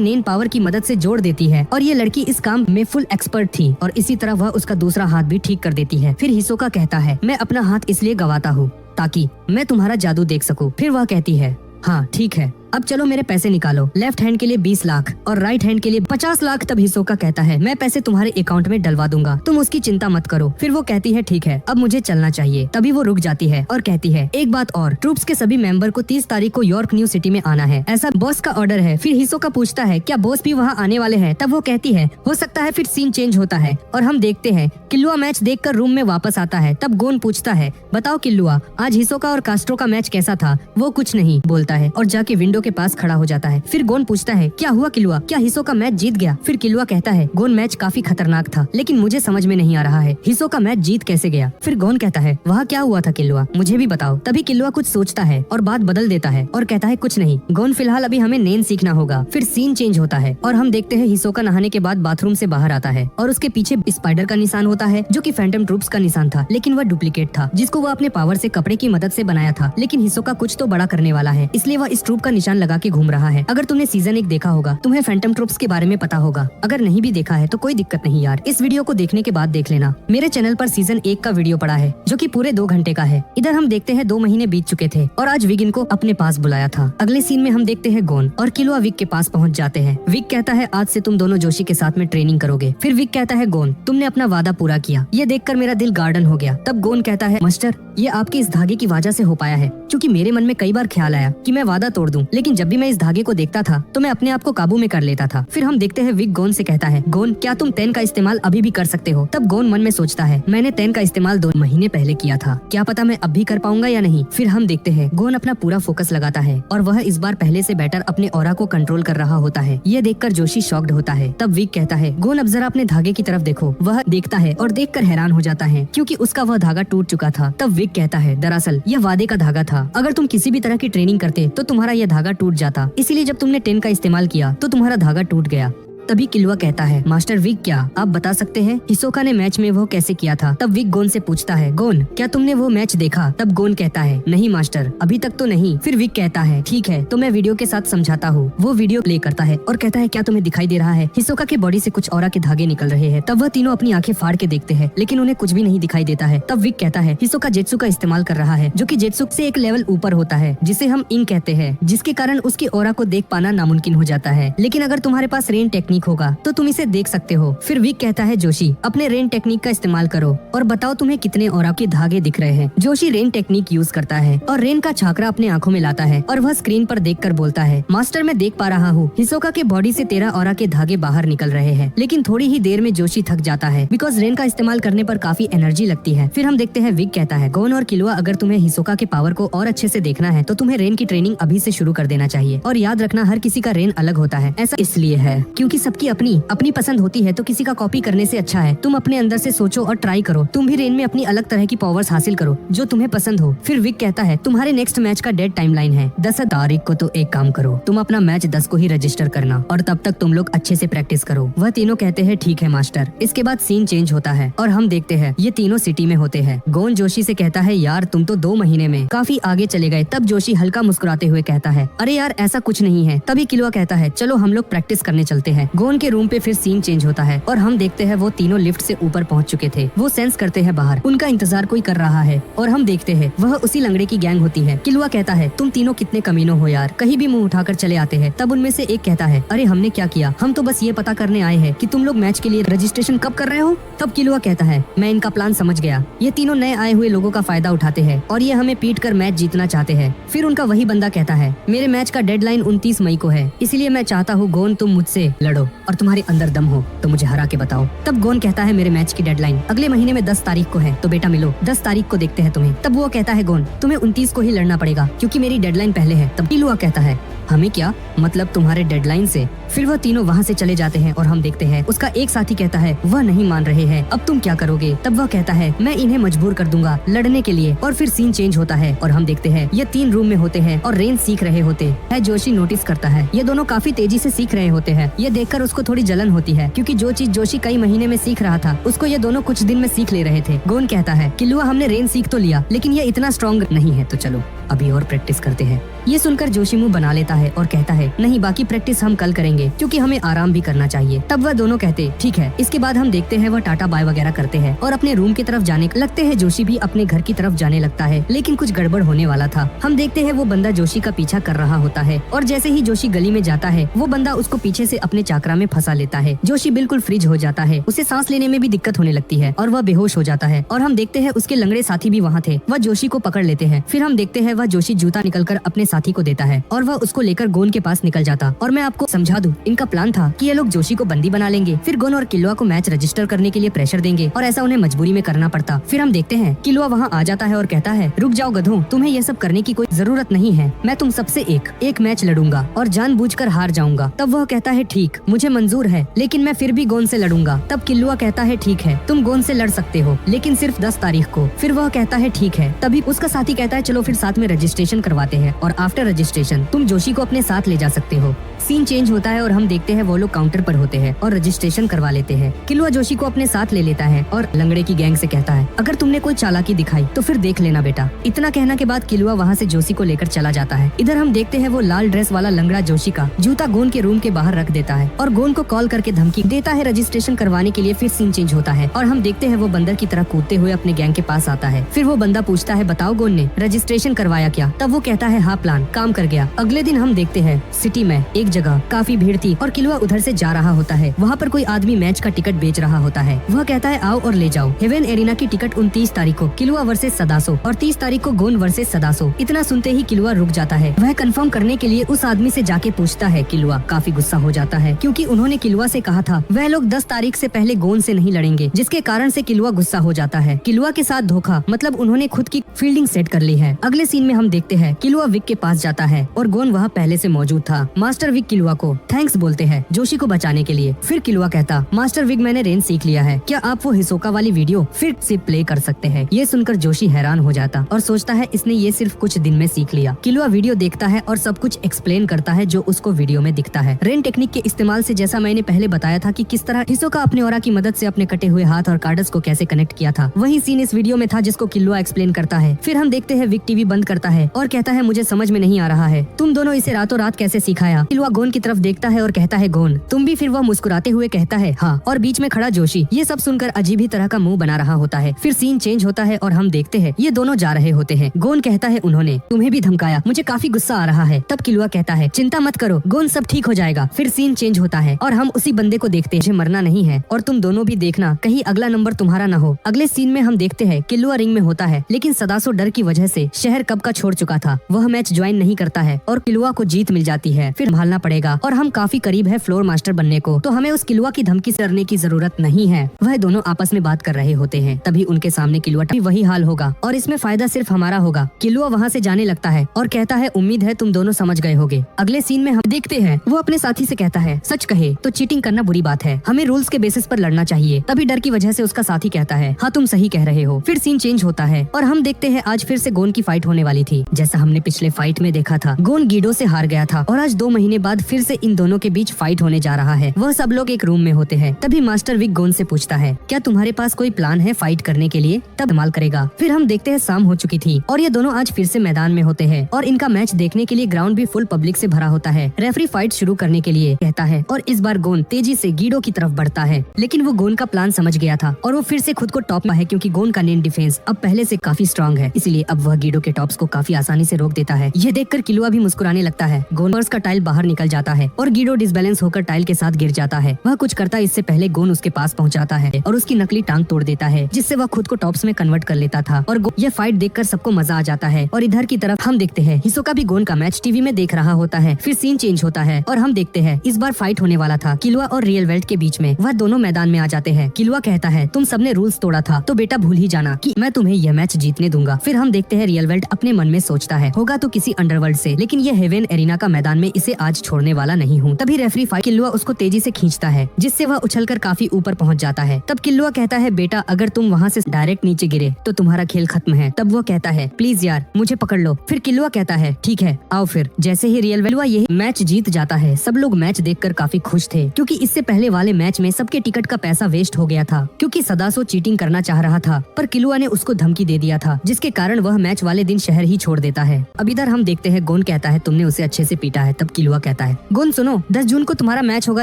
नैन पावर की मदद से जोड़ देती है और ये लड़की इस काम में फुल एक्सपर्ट थी और इसी तरह वह उसका दूसरा हाथ भी ठीक कर देती है। फिर हिसोका कहता है मैं अपना हाथ इसलिए गंवाता हूँ ताकि मैं तुम्हारा जादू देख सकूं। फिर वह कहती है हाँ ठीक है अब चलो मेरे पैसे निकालो। लेफ्ट हैंड के लिए 20 लाख और राइट हैंड के लिए 50 लाख। तब हिसोका कहता है मैं पैसे तुम्हारे अकाउंट में डलवा दूंगा, तुम उसकी चिंता मत करो। फिर वो कहती है ठीक है अब मुझे चलना चाहिए। तभी वो रुक जाती है और कहती है एक बात और, ट्रूप्स के सभी मेंबर को 30 तारीख को यॉर्क न्यू सिटी में आना है, ऐसा बॉस का ऑर्डर है। फिर हिसोका पूछता है क्या बॉस भी वहाँ आने वाले हैं? तब वो कहती है हो सकता है। फिर सीन चेंज होता है और हम देखते हैं किल्लुआ मैच देखकर रूम में वापस आता है। तब गोन पूछता है बताओ किल्लुआ आज हिसोका और कास्ट्रो का मैच कैसा था? वो कुछ नहीं बोलता है और जाके विंडो के पास खड़ा हो जाता है। फिर गोन पूछता है क्या हुआ किल्लुआ, क्या हिसोका मैच जीत गया? फिर किल्लुआ कहता है गोन मैच काफी खतरनाक था लेकिन मुझे समझ में नहीं आ रहा है हिसोका मैच जीत कैसे गया? फिर गोन कहता है वहाँ क्या हुआ था किल्लुआ, मुझे भी बताओ। तभी किल्लुआ कुछ सोचता है और बात बदल देता है और कहता है कुछ नहीं गोन, फिलहाल अभी हमें नैन सीखना होगा। फिर सीन चेंज होता है और हम देखते हैं हिसोका नहाने के बाद बाथरूम से बाहर आता है और उसके पीछे स्पाइडर का निशान होता है जो कि फैंटम ट्रूप्स का निशान था लेकिन वह डुप्लीकेट था जिसको वह अपने पावर से कपड़े की मदद से बनाया था। लेकिन हिसोका कुछ तो बड़ा करने वाला है इसलिए वह इस ट्रूप का निशान लगा के घूम रहा है। अगर तुमने सीजन 1 देखा होगा तुम्हें फैंटम ट्रूप्स के बारे में पता होगा, अगर नहीं भी देखा है तो कोई दिक्कत नहीं यार, इस वीडियो को देखने के बाद देख लेना। मेरे चैनल पर सीजन 1 का वीडियो पड़ा है जो कि पूरे 2 घंटे का है। इधर हम देखते हैं 2 महीने बीत चुके थे और आज विग इनको अपने पास बुलाया था। अगले सीन में हम देखते हैं गोन और किल्लुआ विग के पास पहुँच जाते हैं। विग कहता है आज से तुम दोनों जोशी के साथ में ट्रेनिंग करोगे। फिर विग कहता है गोन तुमने अपना वादा पूरा किया, ये देखकर मेरा दिल गार्डन हो गया। तब गोन कहता है मास्टर ये आपके इस धागे की वजह से हो पाया है क्योंकि मेरे मन में कई बार ख्याल आया कि मैं वादा तोड़ दूं लेकिन जब भी मैं इस धागे को देखता था तो मैं अपने आप को काबू में कर लेता था। फिर हम देखते हैं विग गोन से कहता है गोन क्या तुम टेन का इस्तेमाल अभी भी कर सकते हो? तब गोन मन में सोचता है मैंने टेन का इस्तेमाल 2 महीने पहले किया था, क्या पता मैं अब भी कर पाऊंगा या नहीं। फिर हम देखते हैं गोन अपना पूरा फोकस लगाता है और वह इस बार पहले से बेटर अपने ऑरा को कंट्रोल कर रहा होता है। ये देखकर जोशी शॉक्ड होता है। तब विग कहता है गोन अब जरा अपने धागे की तरफ देखो। वह देखता है और देखकर हैरान हो जाता है क्योंकि उसका वह धागा टूट चुका था। तब विग कहता है दरअसल यह वादे का धागा था, अगर तुम किसी भी तरह की ट्रेनिंग करते तो तुम्हारा यह धागा टूट जाता, इसीलिए जब तुमने 10 का इस्तेमाल किया तो तुम्हारा धागा टूट गया। तभी किल्लुआ कहता है मास्टर विग क्या आप बता सकते हैं हिसोका ने मैच में वो कैसे किया था? तब विग गोन से पूछता है गोन क्या तुमने वो मैच देखा? तब गोन कहता है नहीं मास्टर अभी तक तो नहीं। फिर विग कहता है ठीक है तो मैं वीडियो के साथ समझाता हूँ। वो वीडियो प्ले करता है और कहता है क्या तुम्हें दिखाई दे रहा है हिसोका के बॉडी से कुछ ऑरा के धागे निकल रहे हैं। तब वह तीनों अपनी आंखें फाड़ के देखते हैं लेकिन उन्हें कुछ भी नहीं दिखाई देता है। तब विग कहता है हिसोका जेत्सु का इस्तेमाल कर रहा है जो कि जेत्सु से एक लेवल ऊपर होता है जिसे हम इंक कहते हैं, जिसके कारण उसकी ऑरा को देख पाना नामुमकिन हो जाता है। लेकिन अगर तुम्हारे पास रेन टेक्निक होगा तो तुम इसे देख सकते हो। फिर विग कहता है जोशी अपने रेन टेक्निक का इस्तेमाल करो और बताओ तुम्हें कितने ऑरा के धागे दिख रहे हैं। जोशी रेन टेक्निक यूज करता है और रेन का छाकरा अपने आंखों में लाता है और वह स्क्रीन पर देखकर बोलता है मास्टर मैं देख पा रहा हूँ हिसोका के बॉडी से 13 ऑरा के धागे बाहर निकल रहे हैं। लेकिन थोड़ी ही देर में जोशी थक जाता है बिकॉज रेन का इस्तेमाल करने पर काफी एनर्जी लगती है। फिर हम देखते हैं विग कहता है गोन और किल्लुआ अगर तुम्हें हिसोका के पावर को और अच्छे से देखना है तो तुम्हें रेन की ट्रेनिंग अभी से शुरू कर देना चाहिए और याद रखना हर किसी का रेन अलग होता है। ऐसा इसलिए है क्योंकि सबकी अपनी अपनी पसंद होती है तो किसी का कॉपी करने से अच्छा है तुम अपने अंदर से सोचो और ट्राई करो। तुम भी रेन में अपनी अलग तरह की पावर्स हासिल करो जो तुम्हें पसंद हो। फिर विक कहता है तुम्हारे नेक्स्ट मैच का डेड टाइमलाइन है 10 तारीख को, तो एक काम करो तुम अपना मैच 10 को ही रजिस्टर करना और तब तक तुम लोग अच्छे से प्रैक्टिस करो। वह तीनों कहते हैं ठीक है मास्टर। इसके बाद सीन चेंज होता है और हम देखते हैं ये तीनों सिटी में होते हैं। गोन जोशी से कहता है यार तुम तो 2 महीने में काफी आगे चले गए। तब जोशी हल्का मुस्कुराते हुए कहता है अरे यार ऐसा कुछ नहीं है। तभी किलुआ कहता है चलो हम लोग प्रैक्टिस करने चलते हैं। गोन के रूम पे फिर सीन चेंज होता है और हम देखते हैं वो तीनों लिफ्ट से ऊपर पहुंच चुके थे। वो सेंस करते हैं बाहर उनका इंतजार कोई कर रहा है और हम देखते हैं वह उसी लंगड़े की गैंग होती है। किलुआ कहता है तुम तीनों कितने कमीनों हो यार, कहीं भी मुंह उठाकर चले आते हैं। तब उनमें से एक कहता है अरे हमने क्या किया, हम तो बस ये पता करने आए हैं कि तुम लोग मैच के लिए रजिस्ट्रेशन कब कर रहे हो। तब किलुआ कहता है मैं इनका प्लान समझ गया। ये तीनों नए आए हुए लोगों का फायदा उठाते हैं और ये हमें पीट कर मैच जीतना चाहते हैं। फिर उनका वही बंदा कहता है मेरे मैच का डेडलाइन 29 मई को है, इसलिए मैं चाहता हूँ गोन तुम मुझसे लड़ो और तुम्हारे अंदर दम हो तो मुझे हरा के बताओ। तब गोन कहता है मेरे मैच की डेडलाइन अगले महीने में 10 तारीख को है, तो बेटा मिलो 10 तारीख को देखते हैं तुम्हें। तब वो कहता है गोन तुम्हें 29 को ही लड़ना पड़ेगा क्योंकि मेरी डेडलाइन पहले है। तब किलुआ कहता है हमें क्या मतलब तुम्हारे डेडलाइन से। फिर वह तीनों वहाँ से चले जाते हैं और हम देखते हैं उसका एक साथी कहता है वह नहीं मान रहे हैं, अब तुम क्या करोगे। तब वह कहता है मैं इन्हें मजबूर कर दूंगा लड़ने के लिए। और फिर सीन चेंज होता है और हम देखते हैं ये 3 रूम में होते हैं और रेन सीख रहे होते हैं। जोशी नोटिस करता है ये दोनों काफी तेजी से सीख रहे होते हैं। ये देखकर उसको थोड़ी जलन होती है क्योंकि जो चीज जोशी कई महीने में सीख रहा था उसको ये दोनों कुछ दिन में सीख ले रहे थे। गोन कहता है किलुआ हमने रेन सीख तो लिया लेकिन ये इतना स्ट्रॉन्ग नहीं है, तो चलो अभी और प्रैक्टिस करते हैं। ये सुनकर जोशी मुंह बना लेता है और कहता है नहीं बाकी प्रैक्टिस हम कल करेंगे क्योंकि हमें आराम भी करना चाहिए। तब वह दोनों कहते ठीक है। इसके बाद हम देखते हैं वह टाटा बाय वगैरह करते हैं और अपने रूम की तरफ जाने लगते हैं। जोशी भी अपने घर की तरफ जाने लगता है लेकिन कुछ गड़बड़ होने वाला था। हम देखते हैं वो बंदा जोशी का पीछा कर रहा होता है और जैसे ही जोशी गली में जाता है वो बंदा उसको पीछे से अपने चाकरा में फंसा लेता है। जोशी बिल्कुल फ्रीज हो जाता है, उसे सांस लेने में भी दिक्कत होने लगती है और वह बेहोश हो जाता है। और हम देखते हैं उसके लंगड़े साथी भी वहाँ थे, वह जोशी को पकड़ लेते हैं। फिर हम देखते हैं वह जोशी जूता निकलकर अपने साथी को देता है और वह उसको लेकर गोन के पास निकल जाता। और मैं आपको समझा दूं इनका प्लान था कि ये लोग जोशी को बंदी बना लेंगे, फिर गोन और किलुआ को मैच रजिस्टर करने के लिए प्रेशर देंगे और ऐसा उन्हें मजबूरी में करना पड़ता। फिर हम देखते हैं किलुआ वहाँ आ जाता है और कहता है रुक जाओ गधों, तुम्हें ये सब करने की कोई जरूरत नहीं है। मैं तुम सबसे एक मैच लड़ूंगा और जानबूझकर हार जाऊंगा। तब वह कहता है ठीक मुझे मंजूर है लेकिन मैं फिर भी गोन से लड़ूंगा। तब किलुआ कहता है ठीक है तुम गोन से लड़ सकते हो लेकिन सिर्फ 10 तारीख को। फिर वह कहता है ठीक है। तभी उसका साथी कहता है चलो फिर साथ में रजिस्ट्रेशन करवाते हैं और आफ्टर रजिस्ट्रेशन तुम जोशी को अपने साथ ले जा सकते हो। सीन चेंज होता है और हम देखते हैं वो लोग काउंटर पर होते हैं और रजिस्ट्रेशन करवा लेते हैं। किलुआ जोशी को अपने साथ ले लेता है और लंगड़े की गैंग से कहता है अगर तुमने कोई चालाकी दिखाई तो फिर देख लेना बेटा। इतना कहने के बाद किलुआ वहाँ से जोशी को लेकर चला जाता है। इधर हम देखते हैं वो लाल ड्रेस वाला लंगड़ा जोशी का जूता गोन के रूम के बाहर रख देता है और गोन को कॉल करके धमकी देता है रजिस्ट्रेशन करवाने के लिए। फिर सीन चेंज होता है और हम देखते हैं वो बंदर की तरह कूदते हुए अपने गैंग के पास आता है। फिर वो बंदा पूछता है बताओ गोन ने रजिस्ट्रेशन करवाया क्या। तब वो कहता है हाँ प्लान काम कर गया। अगले दिन हम देखते हैं सिटी में एक जगह काफी भीड़ थी और किलुआ उधर से जा रहा होता है। वहाँ पर कोई आदमी मैच का टिकट बेच रहा होता है। वह कहता है आओ और ले जाओ। हेवन एरिना की टिकट 29 तारीख को किलुआ वर्सेस सदासो और 30 तारीख को गोन वर्सेस सदासो। इतना सुनते ही किलुआ रुक जाता है। वह कंफर्म करने के लिए उस आदमी से जाके पूछता है। किलुआ काफी गुस्सा हो जाता है क्योंकि उन्होंने किलुआ से कहा था वह लोग 10 तारीख से पहले गोन से नहीं लड़ेंगे, जिसके कारण से किलुआ गुस्सा हो जाता है। किलुआ के साथ धोखा मतलब उन्होंने खुद की फील्डिंग सेट कर ली है। अगले सीन में हम देखते हैं किलुआ विक के पास जाता है और गोन वहाँ पहले से मौजूद था। मास्टर विक किलुआ को थैंक्स बोलते हैं जोशी को बचाने के लिए। फिर किलुआ कहता मास्टर विक मैंने रेन सीख लिया है, क्या आप वो हिसोका वाली वीडियो फिर से प्ले कर सकते हैं। ये सुनकर जोशी हैरान हो जाता और सोचता है इसने ये सिर्फ कुछ दिन में सीख लिया। किलुआ वीडियो देखता है और सब कुछ एक्सप्लेन करता है जो उसको वीडियो में दिखता है। रेन टेक्निक के इस्तेमाल से जैसा मैंने पहले बताया था कि किस तरह हिसोका अपने ऑरा की मदद से अपने कटे हुए हाथ और कार्डस को कैसे कनेक्ट किया था, वही सीन इस वीडियो में था जिसको किलुआ एक्सप्लेन करता है। फिर हम देखते हैं विक टीवी बंद करता है और कहता है मुझे समझ में नहीं आ रहा है तुम दोनों इसे रातों रात कैसे सिखाया। किलुआ गोन की तरफ देखता है और कहता है गोन तुम भी। फिर वह मुस्कुराते हुए कहता है हाँ, और बीच में खड़ा जोशी ये सब सुनकर अजीब ही तरह का मुंह बना रहा होता है। फिर सीन चेंज होता है और हम देखते हैं ये दोनों जा रहे होते हैं। गोन कहता है उन्होंने तुम्हें भी धमकाया, मुझे काफी गुस्सा आ रहा है। तब किलुआ कहता है चिंता मत करो गोन, सब ठीक हो जाएगा। फिर सीन चेंज होता है और हम उसी बंदे को देखते हैं, मुझे मरना नहीं है और तुम दोनों भी देखना कहीं अगला नंबर तुम्हारा न हो। अगले सीन में हम देखते हैं किलुआ रिंग में होता है लेकिन सदासो डर की वजह से शहर कब कब का छोड़ चुका था। वह मैच ज्वाइन नहीं करता है और किलुआ को जीत मिल जाती है। फिर संभालना पड़ेगा और हम काफी करीब है फ्लोर मास्टर बनने को, तो हमें उस किलुआ की धमकी से डरने की जरूरत नहीं है। वह दोनों आपस में बात कर रहे होते हैं, तभी उनके सामने किलुआ भी वही हाल होगा और इसमें फायदा सिर्फ हमारा होगा। किलुआ वहाँ से जाने लगता है और कहता है उम्मीद है तुम दोनों समझ गए होगे। अगले सीन में हम देखते हैं वो अपने साथी से कहता है सच कहे तो चीटिंग करना बुरी बात है, हमें रूल्स के बेसिस पर लड़ना चाहिए। तभी डर की वजह से उसका साथी कहता है हाँ तुम सही कह रहे हो। फिर सीन चेंज होता है और हम देखते हैं आज फिर से गोन की फाइट होने वाली थी। जैसा हमने पिछले फाइट में देखा था, गोन गीडो से हार गया था और आज 2 महीने बाद फिर से इन दोनों के बीच फाइट होने जा रहा है। वह सब लोग एक रूम में होते हैं। तभी मास्टर विग गोन से पूछता है क्या तुम्हारे पास कोई प्लान है फाइट करने के लिए? तब इस्तेमाल करेगा। फिर हम देखते हैं शाम हो चुकी थी और ये दोनों आज फिर से मैदान में होते हैं और इनका मैच देखने के लिए ग्राउंड भी फुल पब्लिक से भरा होता है। रेफरी फाइट शुरू करने के लिए कहता है और इस बार गोन तेजी से गीडो की तरफ बढ़ता है, लेकिन वो गोन का प्लान समझ गया था और वो फिर से खुद को टॉप में है क्योंकि गोन का नेन डिफेंस अब पहले से काफी स्ट्रॉन्ग है, इसलिए अब वह गीडो के टॉप्स को काफी आसानी से रोक देता है। ये देखकर किलुआ भी मुस्कुराने लगता है। गोन का टाइल बाहर निकल जाता है और गीडो डिसबैलेंस होकर टाइल के साथ गिर जाता है। वह कुछ करता इससे पहले गोन उसके पास पहुंचाता है और उसकी नकली टांग तोड़ देता है, जिससे वह खुद को टॉप्स में कन्वर्ट कर लेता था और ये फाइट देखकर सबको मजा आ जाता है। और इधर की तरफ हम देखते हैं हिसोका भी गोन का मैच टीवी में देख रहा होता है। फिर सीन चेंज होता है और हम देखते हैं इस बार फाइट होने वाला था किलुआ और रियल वेल्ट के बीच में। वह दोनों मैदान में आ जाते हैं। किलुआ कहता है तुम सबने रूल्स तोड़ा था तो बेटा भूल ही जाना कि मैं तुम्हें यह मैच जीतने दूंगा। फिर हम देखते हैं रियल वेल्ट अपने मन में सोचता है होगा तो किसी अंडरवर्ल्ड से, लेकिन ये हेवन एरिना का मैदान में इसे आज छोड़ने वाला नहीं हूँ। तभी रेफरी फाइट किलुआ उसको तेजी से खींचता है, जिससे वह उछलकर काफी ऊपर पहुँच जाता है। तब किलुआ कहता है बेटा अगर तुम वहाँ से डायरेक्ट नीचे गिरे तो तुम्हारा खेल खत्म है। तब वो कहता है प्लीज यार मुझे पकड़ लो। फिर किलुआ कहता है ठीक है आओ। फिर जैसे ही रियल वेल्ट यही मैच जीत जाता है, सब लोग मैच देखकर काफी खुश थे क्योंकि इससे पहले वाले मैच में सबके टिकट का पैसा वेस्ट हो गया था क्योंकि सदासो चीटिंग करना चाह रहा था, पर किलुआ ने उसको धमकी दे दिया था, जिसके कारण वह मैच वाले दिन शहर ही छोड़ देता है। अब इधर हम देखते हैं गोन कहता है तुमने उसे अच्छे से पीटा है। तब किलुआ कहता है गोन सुनो 10 जून को तुम्हारा मैच होगा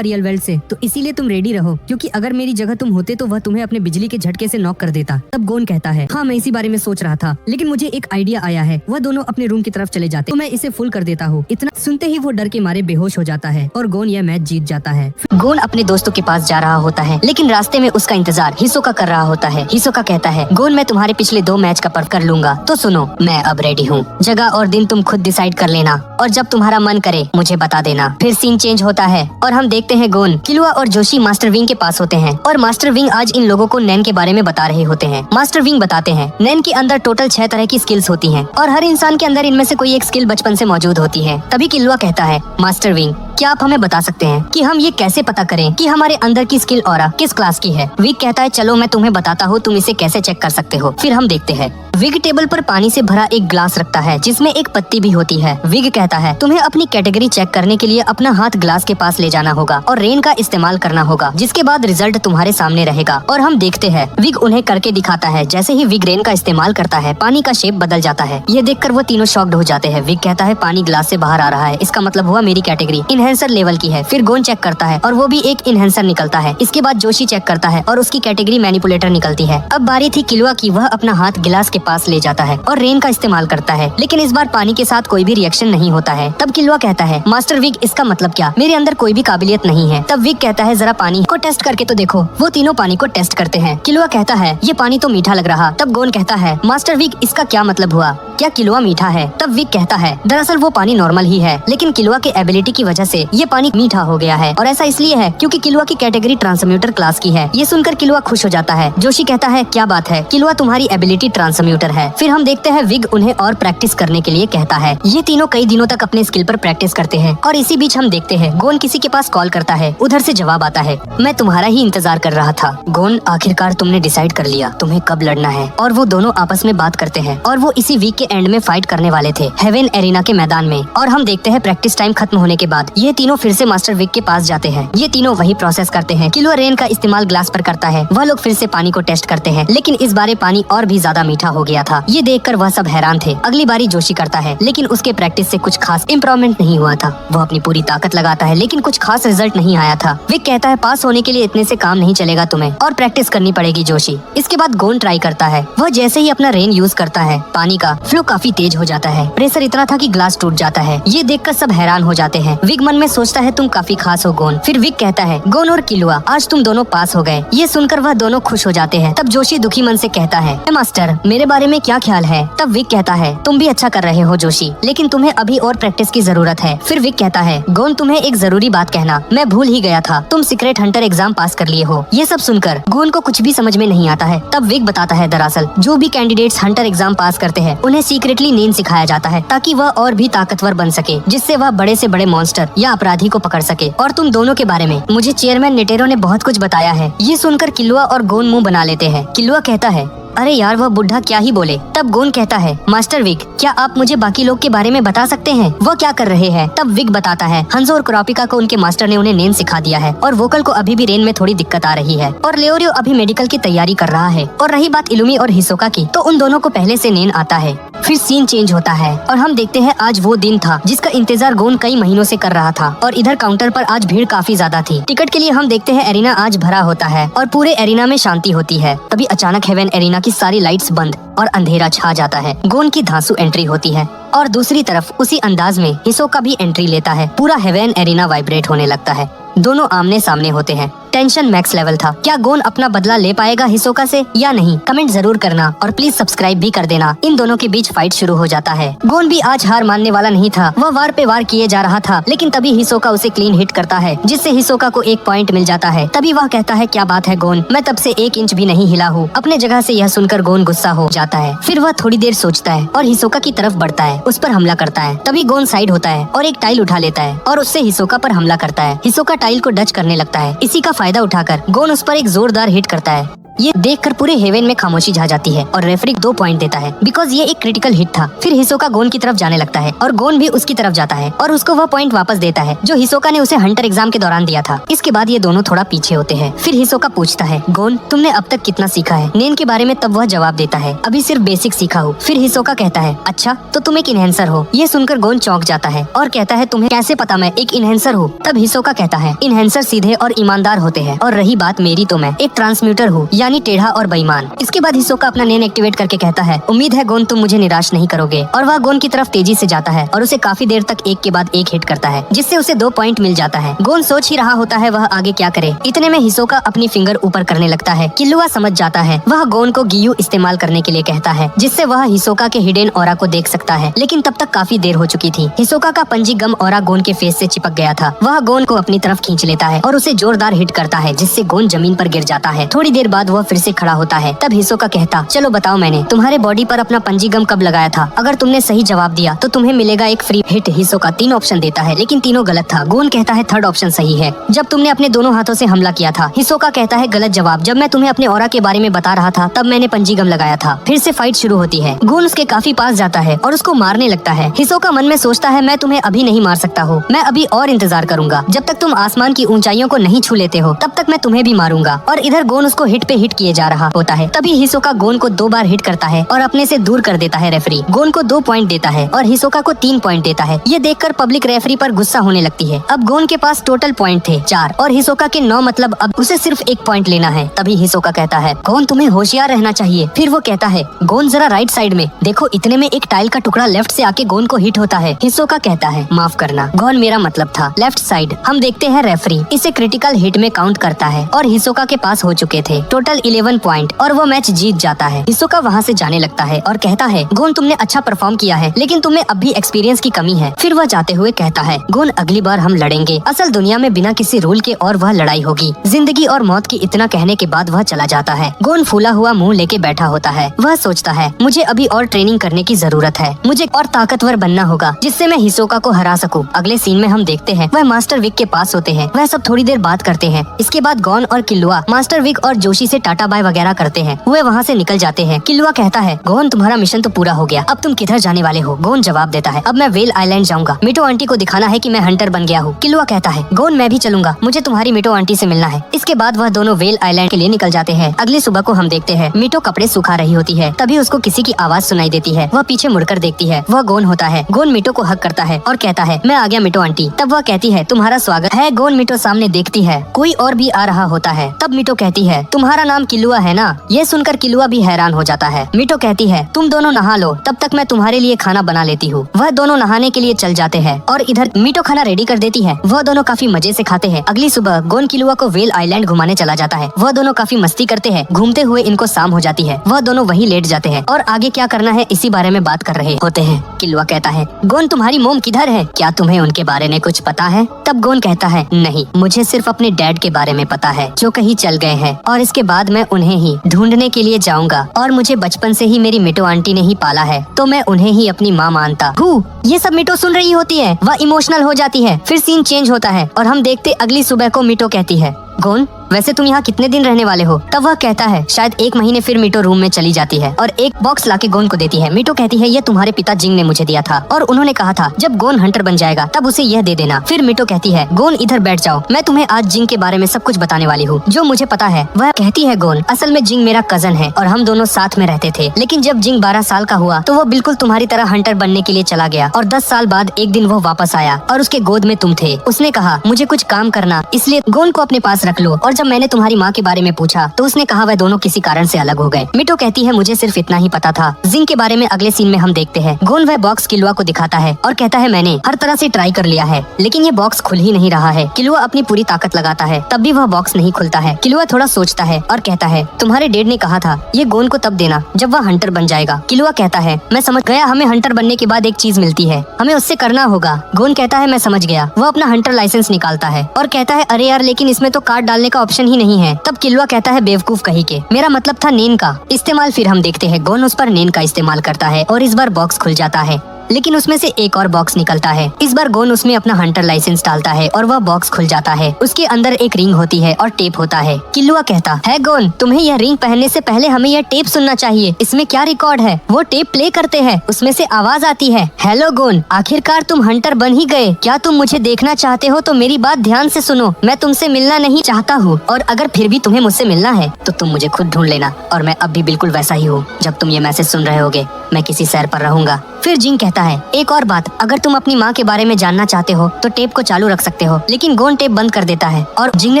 रियल वेल्ट से, तो इसीलिए तुम रेडी रहो क्योंकि अगर मेरी जगह तुम होते तो वह तुम्हें अपने बिजली के झटके से नॉक कर देता। तब गोन कहता है हाँ मैं इसी बारे में सोच रहा था, लेकिन मुझे एक आइडिया आया है। वह दोनों अपने रूम की तरफ चले जाते तो मैं इसे फुल कर देता हूँ। इतना सुनते ही वो डर के मारे बेहोश हो जाता है और गोन यह मैच जीत जाता है। गोन अपने दोस्तों के पास जा रहा होता है, लेकिन रास्ते में उसका इंतजार हिसोका कर रहा होता है। हिसोका कहता है गोन मैं तुम्हारे पिछले 2 मैच का पर्व कर लूंगा, तो सुनो मैं अब रेडी हूँ। जगह और दिन तुम खुद डिसाइड कर लेना और जब तुम्हारा मन करे मुझे बता देना। फिर सीन चेंज होता है और हम देखते हैं गोन, किलुआ और जोशी मास्टर विंग के पास होते हैं और मास्टर विंग आज इन लोगों को नैन के बारे में बता रहे होते हैं। मास्टर विंग बताते हैं नैन के अंदर टोटल 6 तरह की स्किल्स होती हैं और हर इंसान के अंदर इनमें से कोई एक स्किल बचपन से मौजूद होती है। तभी किलुआ कहता है मास्टर विंग क्या आप हमें बता सकते हैं कि हम ये कैसे पता करें कि हमारे अंदर की स्किल ऑरा किस क्लास की है? विग कहता है चलो मैं तुम्हें बताता हूँ, तुम इसे कैसे चेक कर सकते हो। फिर हम देखते हैं विग टेबल पर पानी से भरा एक ग्लास रखता है जिसमें एक पत्ती भी होती है। विग कहता है तुम्हें अपनी कैटेगरी चेक करने के लिए अपना हाथ ग्लास के पास ले जाना होगा और रेन का इस्तेमाल करना होगा, जिसके बाद रिजल्ट तुम्हारे सामने रहेगा। और हम देखते हैं विग उन्हें करके दिखाता है। जैसे ही विग रेन का इस्तेमाल करता है पानी का शेप बदल जाता है। ये देखकर वो तीनों शॉक्ड हो जाते हैं। विग कहता है पानी ग्लास से बाहर आ रहा है, इसका मतलब हुआ मेरी कैटेगरी इनहेंसर लेवल की है। फिर गोन चेक करता है और वो भी एक इनहेंसर निकलता है। इसके बाद जोशी चेक करता है और उसकी कैटेगरी मैनिपुलेटर निकलती है। अब बारी थी किलुआ की, वह अपना हाथ गिलास के पास ले जाता है और रेन का इस्तेमाल करता है, लेकिन इस बार पानी के साथ कोई भी रिएक्शन नहीं होता है। तब किलुआ कहता है मास्टर विग इसका मतलब क्या? मेरे अंदर कोई भी काबिलियत नहीं है। तब विग कहता है जरा पानी को टेस्ट करके तो देखो। वो तीनों पानी को टेस्ट करते हैं। किलुआ कहता है ये पानी तो मीठा लग रहा। तब गोन कहता है मास्टर विग इसका क्या मतलब हुआ? क्या किलुआ मीठा है? तब विग कहता है दरअसल वो पानी नॉर्मल ही है, लेकिन किलुआ के एबिलिटी की वजह से ये पानी मीठा हो गया है और ऐसा इसलिए है क्योंकि किलुआ की कैटेगरी ट्रांसम्यूटर क्लास की है। ये सुनकर किलुआ खुश हो जाता है। जोशी कहता है क्या बात है, किलुआ तुम्हारी एबिलिटी ट्रांसम्यूटर है। फिर हम देखते हैं विग उन्हें और प्रैक्टिस करने के लिए कहता है। ये तीनों कई दिनों तक अपने स्किल पर प्रैक्टिस करते हैं और इसी बीच हम देखते हैं गोन किसी के पास कॉल करता है। उधर से जवाब आता है मैं तुम्हारा ही इंतजार कर रहा था। गोन आखिरकार तुमने डिसाइड कर लिया तुम्हें कब लड़ना है। और वो दोनों आपस में बात करते हैं और वो इसी वीक के एंड में फाइट करने वाले थे हेवन एरिना के मैदान में। और हम देखते हैं प्रैक्टिस टाइम खत्म होने के बाद ये तीनों फिर से मास्टर विग के पास जाते हैं। ये तीनों वही प्रोसेस करते हैं। किलुआ रेन का इस्तेमाल ग्लास पर करता है। वह लोग फिर से पानी को टेस्ट करते हैं, लेकिन इस बार पानी और भी ज्यादा मीठा हो गया था। ये देखकर वह सब हैरान थे। अगली बारी जोशी करता है, लेकिन उसके प्रैक्टिस से कुछ खास इम्प्रूवमेंट नहीं हुआ था। वह अपनी पूरी ताकत लगाता है, लेकिन कुछ खास रिजल्ट नहीं आया था। विग कहता है पास होने के लिए इतने से काम नहीं चलेगा, तुम्हें और प्रैक्टिस करनी पड़ेगी जोशी। इसके बाद गोन ट्राई करता है। वह जैसे ही अपना रेन यूज करता है पानी का फ्लो काफी तेज हो जाता है। प्रेशर इतना था कि ग्लास टूट जाता है। ये देखकर सब हैरान हो जाते हैं। विग मन में सोचता है तुम काफी खास हो गोन। फिर विग कहता है गोन और किलुआ आज तुम दोनों पास हो गए। ये सुनकर वह दोनों खुश हो जाते हैं। तब जोशी दुखी मन से कहता है मास्टर मेरे बारे बारे में क्या ख्याल है? तब विक कहता है तुम भी अच्छा कर रहे हो जोशी, लेकिन तुम्हें अभी और प्रैक्टिस की जरूरत है। फिर विक कहता है गोन तुम्हें एक जरूरी बात कहना, मैं भूल ही गया था, तुम सीक्रेट हंटर एग्जाम पास कर लिए हो। ये सब सुनकर गोन को कुछ भी समझ में नहीं आता है। तब विक बताता है दरअसल जो भी कैंडिडेट्स हंटर एग्जाम पास करते हैं उन्हें सीक्रेटली नींद सिखाया जाता है ताकि वह और भी ताकतवर बन सके, जिससे वह बड़े से बड़े मॉन्स्टर या अपराधी को पकड़ सके। और तुम दोनों के बारे में मुझे चेयरमैन नेटेरो ने बहुत कुछ बताया है। ये सुनकर किलुआ और गोन मुंह बना लेते हैं। किलुआ कहता है अरे यार वह बुढ़ा क्या ही बोले। तब गोन कहता है मास्टर विक क्या आप मुझे बाकी लोग के बारे में बता सकते हैं, वह क्या कर रहे हैं? तब विक बताता है हंजो और कुरापिका को उनके मास्टर ने उन्हें नेन सिखा दिया है और वोकल को अभी भी रेन में थोड़ी दिक्कत आ रही है और लेओरियो अभी मेडिकल की तैयारी कर रहा है। और रही बात इलुमी और हिसोका की, तो उन दोनों को पहले से नेन आता है। फिर सीन चेंज होता है और हम देखते हैं आज वो दिन था जिसका इंतजार गोन कई महीनों से कर रहा था और इधर काउंटर पर आज भीड़ काफी ज्यादा थी। टिकट के लिए हम देखते हैं एरिना आज भरा होता है और पूरे एरिना में शांति होती है। तभी अचानक हेवन एरिना की सारी लाइट्स बंद और अंधेरा छा जाता है। गोन की धांसू एंट्री होती है और दूसरी तरफ उसी अंदाज में हिसोका भी एंट्री लेता है। पूरा हेवन एरिना वाइब्रेट होने लगता है। दोनों आमने सामने होते हैं। टेंशन मैक्स लेवल था। क्या गोन अपना बदला ले पाएगा हिसोका से या नहीं? कमेंट जरूर करना और प्लीज सब्सक्राइब भी कर देना। इन दोनों के बीच फाइट शुरू हो जाता है। गोन भी आज हार मानने वाला नहीं था। वह वार पे वार किए जा रहा था, लेकिन तभी हिसोका उसे क्लीन हिट करता है, जिससे हिसोका को 1 पॉइंट मिल जाता है। तभी वह कहता है क्या बात है गोन, मैं तब से 1 इंच भी नहीं हिला हूँ। अपने जगह से यह सुनकर गोन गुस्सा हो जाता है। फिर वह थोड़ी देर सोचता है और हिसोका की तरफ बढ़ता है, उस पर हमला करता है। तभी गोन साइड होता है और एक टाइल उठा लेता है और उससे हिसोका पर हमला करता है। हिसोका टाइल को डच करने लगता है। इसी का फायदा उठाकर गोन उस पर एक जोरदार हिट करता है। ये देखकर पूरे हेवन में खामोशी छा जाती है और रेफरी 2 पॉइंट देता है बिकॉज ये एक क्रिटिकल हिट था। फिर हिसोका गोन की तरफ जाने लगता है और गोन भी उसकी तरफ जाता है और उसको वह पॉइंट वापस देता है जो हिसोका ने उसे हंटर एग्जाम के दौरान दिया था। इसके बाद ये दोनों थोड़ा पीछे होते हैं। फिर हिसोका पूछता है गोन तुमने अब तक कितना सीखा है नेन के बारे में? तब वह जवाब देता है अभी सिर्फ बेसिक सीखा हूँ। फिर हिसोका कहता है अच्छा तो तुम एक इनहेंसर हो। ये सुनकर गोन चौंक जाता है और कहता है तुम्हें कैसे पता मैं एक इनहेंसर हूँ? तब हिसोका कहता है इनहेंसर सीधे और ईमानदार होते हैं और रही बात मेरी तो मैं एक ट्रांसम्यूटर हूँ, यानी टेढ़ा और बेईमान। इसके बाद हिसोका अपना नेन एक्टिवेट करके कहता है उम्मीद है गोन तुम मुझे निराश नहीं करोगे। और वह गोन की तरफ तेजी से जाता है और उसे काफी देर तक एक के बाद एक हिट करता है, जिससे उसे 2 पॉइंट मिल जाता है। गोन सोच ही रहा होता है वह आगे क्या करे। इतने में हिसोका अपनी फिंगर ऊपर करने लगता है। किलुआ समझ जाता है। वह गोन को गियू इस्तेमाल करने के लिए कहता है, जिससे वह हिसोका के हिडन ऑरा को देख सकता है। लेकिन तब तक काफी देर हो चुकी थी। हिसोका का पंजी गम ऑरा गोन के फेस से चिपक गया था। वह गोन को अपनी तरफ खींच लेता है और उसे जोरदार हिट करता है, जिससे गोन जमीन पर गिर जाता है। थोड़ी देर बाद वह फिर से खड़ा होता है। तब हिसोका कहता चलो बताओ मैंने तुम्हारे बॉडी पर अपना पंजी गम कब लगाया था? अगर तुमने सही जवाब दिया तो तुम्हें मिलेगा एक फ्री हिट। हिसोका 3 ऑप्शन देता है लेकिन तीनों गलत था। गोन कहता है 3rd ऑप्शन सही है, जब तुमने अपने दोनों हाथों से हमला किया था। हिसोका कहता है गलत जवाब, जब मैं तुम्हें अपने ऑरा के बारे में बता रहा था तब मैंने पंजी गम लगाया था। फिर से फाइट शुरू होती है। गोन उसके काफी पास जाता है और उसको मारने लगता है। हिसोका मन में सोचता है मैं तुम्हें अभी नहीं मार सकता हूँ, मैं अभी और इंतजार करूंगा। जब तक तुम आसमान की ऊंचाइयों को नहीं छू लेते हो तब तक मैं तुम्हें भी मारूंगा। और इधर गोन उसको हिट पे हिट किए जा रहा होता है। तभी हिसोका गोन को 2 बार हिट करता है और अपने से दूर कर देता है। रेफरी गोन को 2 पॉइंट देता है और हिसोका को 3 पॉइंट देता है। ये देखकर पब्लिक रेफरी पर गुस्सा होने लगती है। अब गोन के पास टोटल पॉइंट थे 4 और हिसोका के 9, मतलब अब उसे सिर्फ 1 पॉइंट लेना है। तभी हिसोका कहता है गोन तुम्हें होशियार रहना चाहिए। फिर वो कहता है गोन जरा राइट साइड में देखो। इतने में एक टाइल का टुकड़ा लेफ्ट से आके गोन को हिट होता है। हिसोका कहता है माफ करना गोन, मेरा मतलब था लेफ्ट साइड। हम देखते हैं रेफरी इसे क्रिटिकल हिट में काउंट करता है और हिसोका के पास हो चुके थे टोटल 11 पॉइंट और वो मैच जीत जाता है। हिसोका वहाँ से जाने लगता है और कहता है गोन तुमने अच्छा परफॉर्म किया है लेकिन तुम्हें अब भी एक्सपीरियंस की कमी है। फिर वह जाते हुए कहता है गोन अगली बार हम लड़ेंगे असल दुनिया में बिना किसी रूल के और वह लड़ाई होगी। जिंदगी और मौत की इतना कहने के बाद वह चला जाता है। गोन फूला हुआ मुंह लेके बैठा होता है। वह सोचता है मुझे अभी और ट्रेनिंग करने की जरूरत है, मुझे और ताकतवर बनना होगा जिससे मैं हिसोका को हरा सकूं। अगले सीन में हम देखते हैं वह मास्टर विक के पास होते हैं। वह सब थोड़ी देर बात करते हैं। इसके बाद गोन और किलुआ मास्टर विक और जोशी से टाटा बाय वगैरह करते हैं। वे वहाँ से निकल जाते हैं। किलुआ कहता है गोन तुम्हारा मिशन तो पूरा हो गया, अब तुम किधर जाने वाले हो? गोन जवाब देता है अब मैं वेल आइलैंड जाऊंगा, मिटो आंटी को दिखाना है कि मैं हंटर बन गया हूँ। किलुआ कहता है गोन मैं भी चलूंगा, मुझे तुम्हारी मिटो आंटी से मिलना है। इसके बाद वह दोनों वेल आइलैंड के लिए निकल जाते हैं। अगली सुबह को हम देखते हैं मिटो कपड़े सुखा रही होती है। तभी उसको किसी की आवाज सुनाई देती है। वह पीछे मुड़कर देखती है। वह गोन होता है। गोन मिटो को हक करता है और कहता है मैं आ गया मिटो आंटी। तब वह कहती है तुम्हारा स्वागत है। गोन मिटो सामने देखती है कोई और भी आ रहा होता है। तब मिटो कहती है तुम्हारा नाम किलुआ है ना? ये सुनकर किलुआ भी हैरान हो जाता है। मीटो कहती है तुम दोनों नहा लो, तब तक मैं तुम्हारे लिए खाना बना लेती हूँ। वह दोनों नहाने के लिए चल जाते हैं और इधर मीटो खाना रेडी कर देती है। वह दोनों काफी मजे से खाते हैं। अगली सुबह गोन किलुआ को वेल आइलैंड घुमाने चला जाता है। वह दोनों काफी मस्ती करते हैं। घूमते हुए इनको शाम हो जाती है। वह दोनों वहीं लेट जाते हैं और आगे क्या करना है इसी बारे में बात कर रहे होते हैं। किलुआ कहता है गोन तुम्हारी मोम किधर है? क्या तुम्हें उनके बारे में कुछ पता है? तब गोन कहता है नहीं, मुझे सिर्फ अपने डैड के बारे में पता है जो कहीं चल गए हैं और इसके बाद मैं उन्हें ही ढूंढने के लिए जाऊंगा और मुझे बचपन से ही मेरी मिटो आंटी ने ही पाला है तो मैं उन्हें ही अपनी माँ मानता हूँ। ये सब मिटो सुन रही होती है। वह इमोशनल हो जाती है। फिर सीन चेंज होता है और हम देखते अगली सुबह को मिटो कहती है गोन वैसे तुम यहाँ कितने दिन रहने वाले हो? तब वह कहता है शायद 1 महीने। फिर मिटो रूम में चली जाती है और एक बॉक्स लाके गोन को देती है। मिटो कहती है ये तुम्हारे पिता जिंग ने मुझे दिया था और उन्होंने कहा था जब गोन हंटर बन जाएगा तब उसे यह दे देना। फिर मिटो कहती है गोन इधर बैठ जाओ, मैं तुम्हें आज जिंग के बारे में सब कुछ बताने वाली हूँ जो मुझे पता है। वह कहती है गोन असल में जिंग मेरा कजन है और हम दोनों साथ में रहते थे, लेकिन जब जिंग 12 साल का हुआ तो वो बिल्कुल तुम्हारी तरह हंटर बनने के लिए चला गया और 10 साल बाद एक दिन वो वापस आया और उसके गोद में तुम थे। उसने कहा मुझे कुछ काम करना, इसलिए गोन को अपने पास रख लो। और जब मैंने तुम्हारी माँ के बारे में पूछा तो उसने कहा वह दोनों किसी कारण से अलग हो गए। मिटो कहती है मुझे सिर्फ इतना ही पता था। जिंग के बारे में अगले सीन में हम देखते हैं गोन वह बॉक्स किलुआ को दिखाता है और कहता है मैंने हर तरह से ट्राई कर लिया है लेकिन ये बॉक्स खुल ही नहीं रहा है। किलुआ अपनी पूरी ताकत लगाता है तब भी वह बॉक्स नहीं खुलता है। किलुआ थोड़ा सोचता है और कहता है तुम्हारे डैड ने कहा था ये गोन को तब देना जब वह हंटर बन जाएगा। किलुआ कहता है मैं समझ गया, हमें हंटर बनने के बाद एक चीज मिलती है, हमें उससे करना होगा। गोन कहता है मैं समझ गया। वह अपना हंटर लाइसेंस निकालता है और कहता है अरे यार लेकिन इसमें तो कार्ड डालने का ऑप्शन ही नहीं है। तब किलुआ कहता है बेवकूफ कहीं के, मेरा मतलब था नेन का इस्तेमाल। फिर हम देखते हैं गोन उस पर नेन का इस्तेमाल करता है और इस बार बॉक्स खुल जाता है, लेकिन उसमें से एक और बॉक्स निकलता है। इस बार गोन उसमें अपना हंटर लाइसेंस डालता है और वह बॉक्स खुल जाता है। उसके अंदर एक रिंग होती है और टेप होता है। किलुआ कहता है गोन तुम्हें यह रिंग पहनने से पहले हमें यह टेप सुनना चाहिए, इसमें क्या रिकॉर्ड है? वो टेप प्ले करते हैं, उसमें से आवाज आती है हेलो गोन, आखिरकार तुम हंटर बन ही गए। क्या तुम मुझे देखना चाहते हो तो मेरी बात ध्यान से सुनो, मैं तुमसे मिलना नहीं चाहता हूँ और अगर फिर भी तुम्हें मुझसे मिलना है तो तुम मुझे खुद ढूंढ लेना और मैं अब भी बिल्कुल वैसा ही हूँ। जब तुम ये मैसेज सुन रहे होगे मैं किसी सैर पर रहूंगा। फिर जिंग कहता है एक और बात, अगर तुम अपनी माँ के बारे में जानना चाहते हो तो टेप को चालू रख सकते हो। लेकिन गोन टेप बंद कर देता है और जिंग ने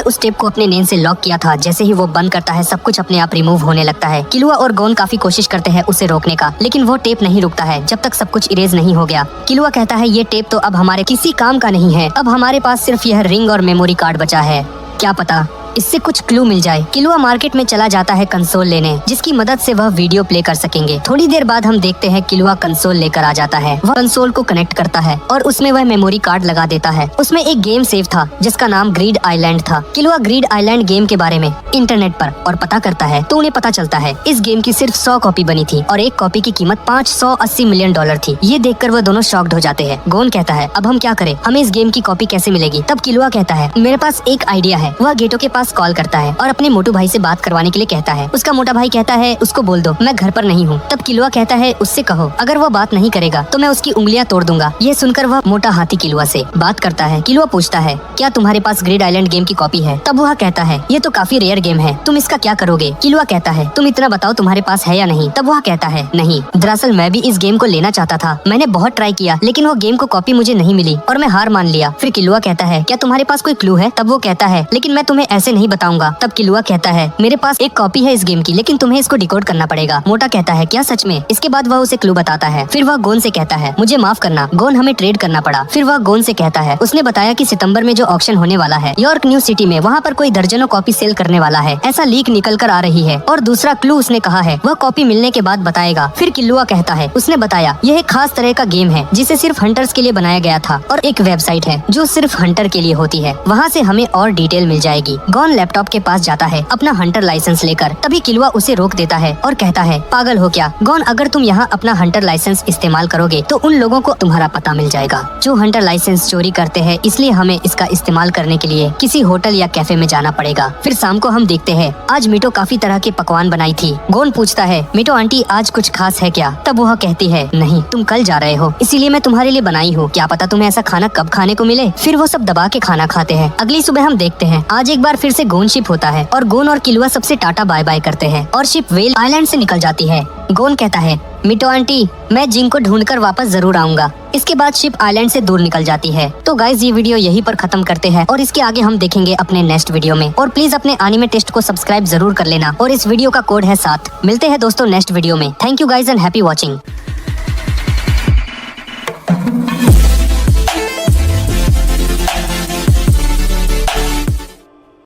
उस टेप को अपने नेन से लॉक किया था। जैसे ही वो बंद करता है सब कुछ अपने आप रिमूव होने लगता है। किलुआ और गोन काफी कोशिश करते हैं उसे रोकने का, लेकिन वो टेप नहीं रुकता है जब तक सब कुछ इरेज नहीं हो गया। किलुआ कहता है ये टेप तो अब हमारे किसी काम का नहीं है, अब हमारे पास सिर्फ यह रिंग और मेमोरी कार्ड बचा है, क्या पता इससे कुछ क्लू मिल जाए। किलुआ मार्केट में चला जाता है कंसोल लेने, जिसकी मदद से वह वीडियो प्ले कर सकेंगे। थोड़ी देर बाद हम देखते हैं किलुआ कंसोल लेकर आ जाता है। वह कंसोल को कनेक्ट करता है और उसमें वह मेमोरी कार्ड लगा देता है। उसमें एक गेम सेव था जिसका नाम ग्रीड आइलैंड था। किलुआ ग्रीड आइलैंड गेम के बारे में इंटरनेट पर और पता करता है तो उन्हें पता चलता है इस गेम की सिर्फ 100 कॉपी बनी थी और एक कॉपी की कीमत $580 मिलियन थी। ये देखकर वह दोनों शॉक्ड हो जाते हैं। गोन कहता है अब हम क्या करें, हमें इस गेम की कॉपी कैसे मिलेगी? तब किलुआ कहता है मेरे पास एक आइडिया है। वह गेटो के पास कॉल करता है और अपने मोटू भाई से बात करवाने के लिए कहता है। उसका मोटा भाई कहता है उसको बोल दो मैं घर पर नहीं हूँ। तब किलुआ कहता है उससे कहो अगर वो बात नहीं करेगा तो मैं उसकी उंगलियां तोड़ दूंगा। यह सुनकर वह मोटा हाथी किलुआ से बात करता है। किलुआ पूछता है क्या तुम्हारे पास ग्रीड आइलैंड गेम की कॉपी है? तब वह कहता है ये तो काफी रेयर गेम है, तुम इसका क्या करोगे? किलुआ कहता है तुम इतना बताओ तुम्हारे पास है या नहीं? तब वह कहता है नहीं, दरअसल मैं भी इस गेम को लेना चाहता था, मैंने बहुत ट्राई किया लेकिन वो गेम को कॉपी मुझे नहीं मिली और मैं हार मान लिया। फिर किलुआ कहता है क्या तुम्हारे पास कोई क्लू है? तब वो कहता है लेकिन मैं तुम्हें ऐसे नहीं बताऊंगा। तब किलुआ कहता है मेरे पास एक कॉपी है इस गेम की, लेकिन तुम्हें इसको डिकोड करना पड़ेगा। मोटा कहता है क्या सच में? इसके बाद वह उसे क्लू बताता है। फिर वह गोन से कहता है मुझे माफ करना गोन, हमें ट्रेड करना पड़ा। फिर वह गोन से कहता है उसने बताया कि सितंबर में जो ऑक्शन होने वाला है यॉर्क न्यू सिटी में, वहाँ पर कोई दर्जनों कॉपी सेल करने वाला है, ऐसा लीक निकल कर आ रही है। और दूसरा क्लू उसने कहा है वह कॉपी मिलने के बाद बताएगा। फिर किलुआ कहता है उसने बताया यह एक खास तरह का गेम है जिसे सिर्फ हंटर्स के लिए बनाया गया था और एक वेबसाइट है जो सिर्फ हंटर के लिए होती है, वहाँ से हमें और डिटेल मिल जाएगी। गोन लैपटॉप के पास जाता है अपना हंटर लाइसेंस लेकर। तभी किलुआ उसे रोक देता है और कहता है पागल हो क्या गोन, अगर तुम यहाँ अपना हंटर लाइसेंस इस्तेमाल करोगे तो उन लोगों को तुम्हारा पता मिल जाएगा जो हंटर लाइसेंस चोरी करते हैं, इसलिए हमें इसका इस्तेमाल करने के लिए किसी होटल या कैफे में जाना पड़ेगा। फिर शाम को हम देखते हैं आज मिटो काफी तरह के पकवान बनाई थी। गोन पूछता है मिटो आंटी आज कुछ खास है क्या? तब वह कहती है नहीं, तुम कल जा रहे हो इसीलिए मैं तुम्हारे लिए बनाई हूँ, क्या पता तुम्हें ऐसा खाना कब खाने को मिले। फिर वो सब दबा के खाना खाते हैं। अगली सुबह हम देखते हैं आज एक बार फिर से गोन शिप होता है और गोन और किलुआ सबसे टाटा बाय बाय करते हैं और शिप वेल आइलैंड से निकल जाती है। गोन कहता है, मिटो आंटी, मैं जिंग को ढूंढकर वापस जरूर आऊंगा। इसके बाद शिप आइलैंड से दूर निकल जाती है। तो गाइज ये वीडियो यहीं पर खत्म करते हैं और इसके आगे हम देखेंगे अपने नेक्स्ट वीडियो में। और प्लीज अपने एनीमे टेस्ट को सब्सक्राइब जरूर कर लेना और इस वीडियो का कोड है 7। मिलते हैं दोस्तों नेक्स्ट वीडियो में। Thank you guys and happy watching.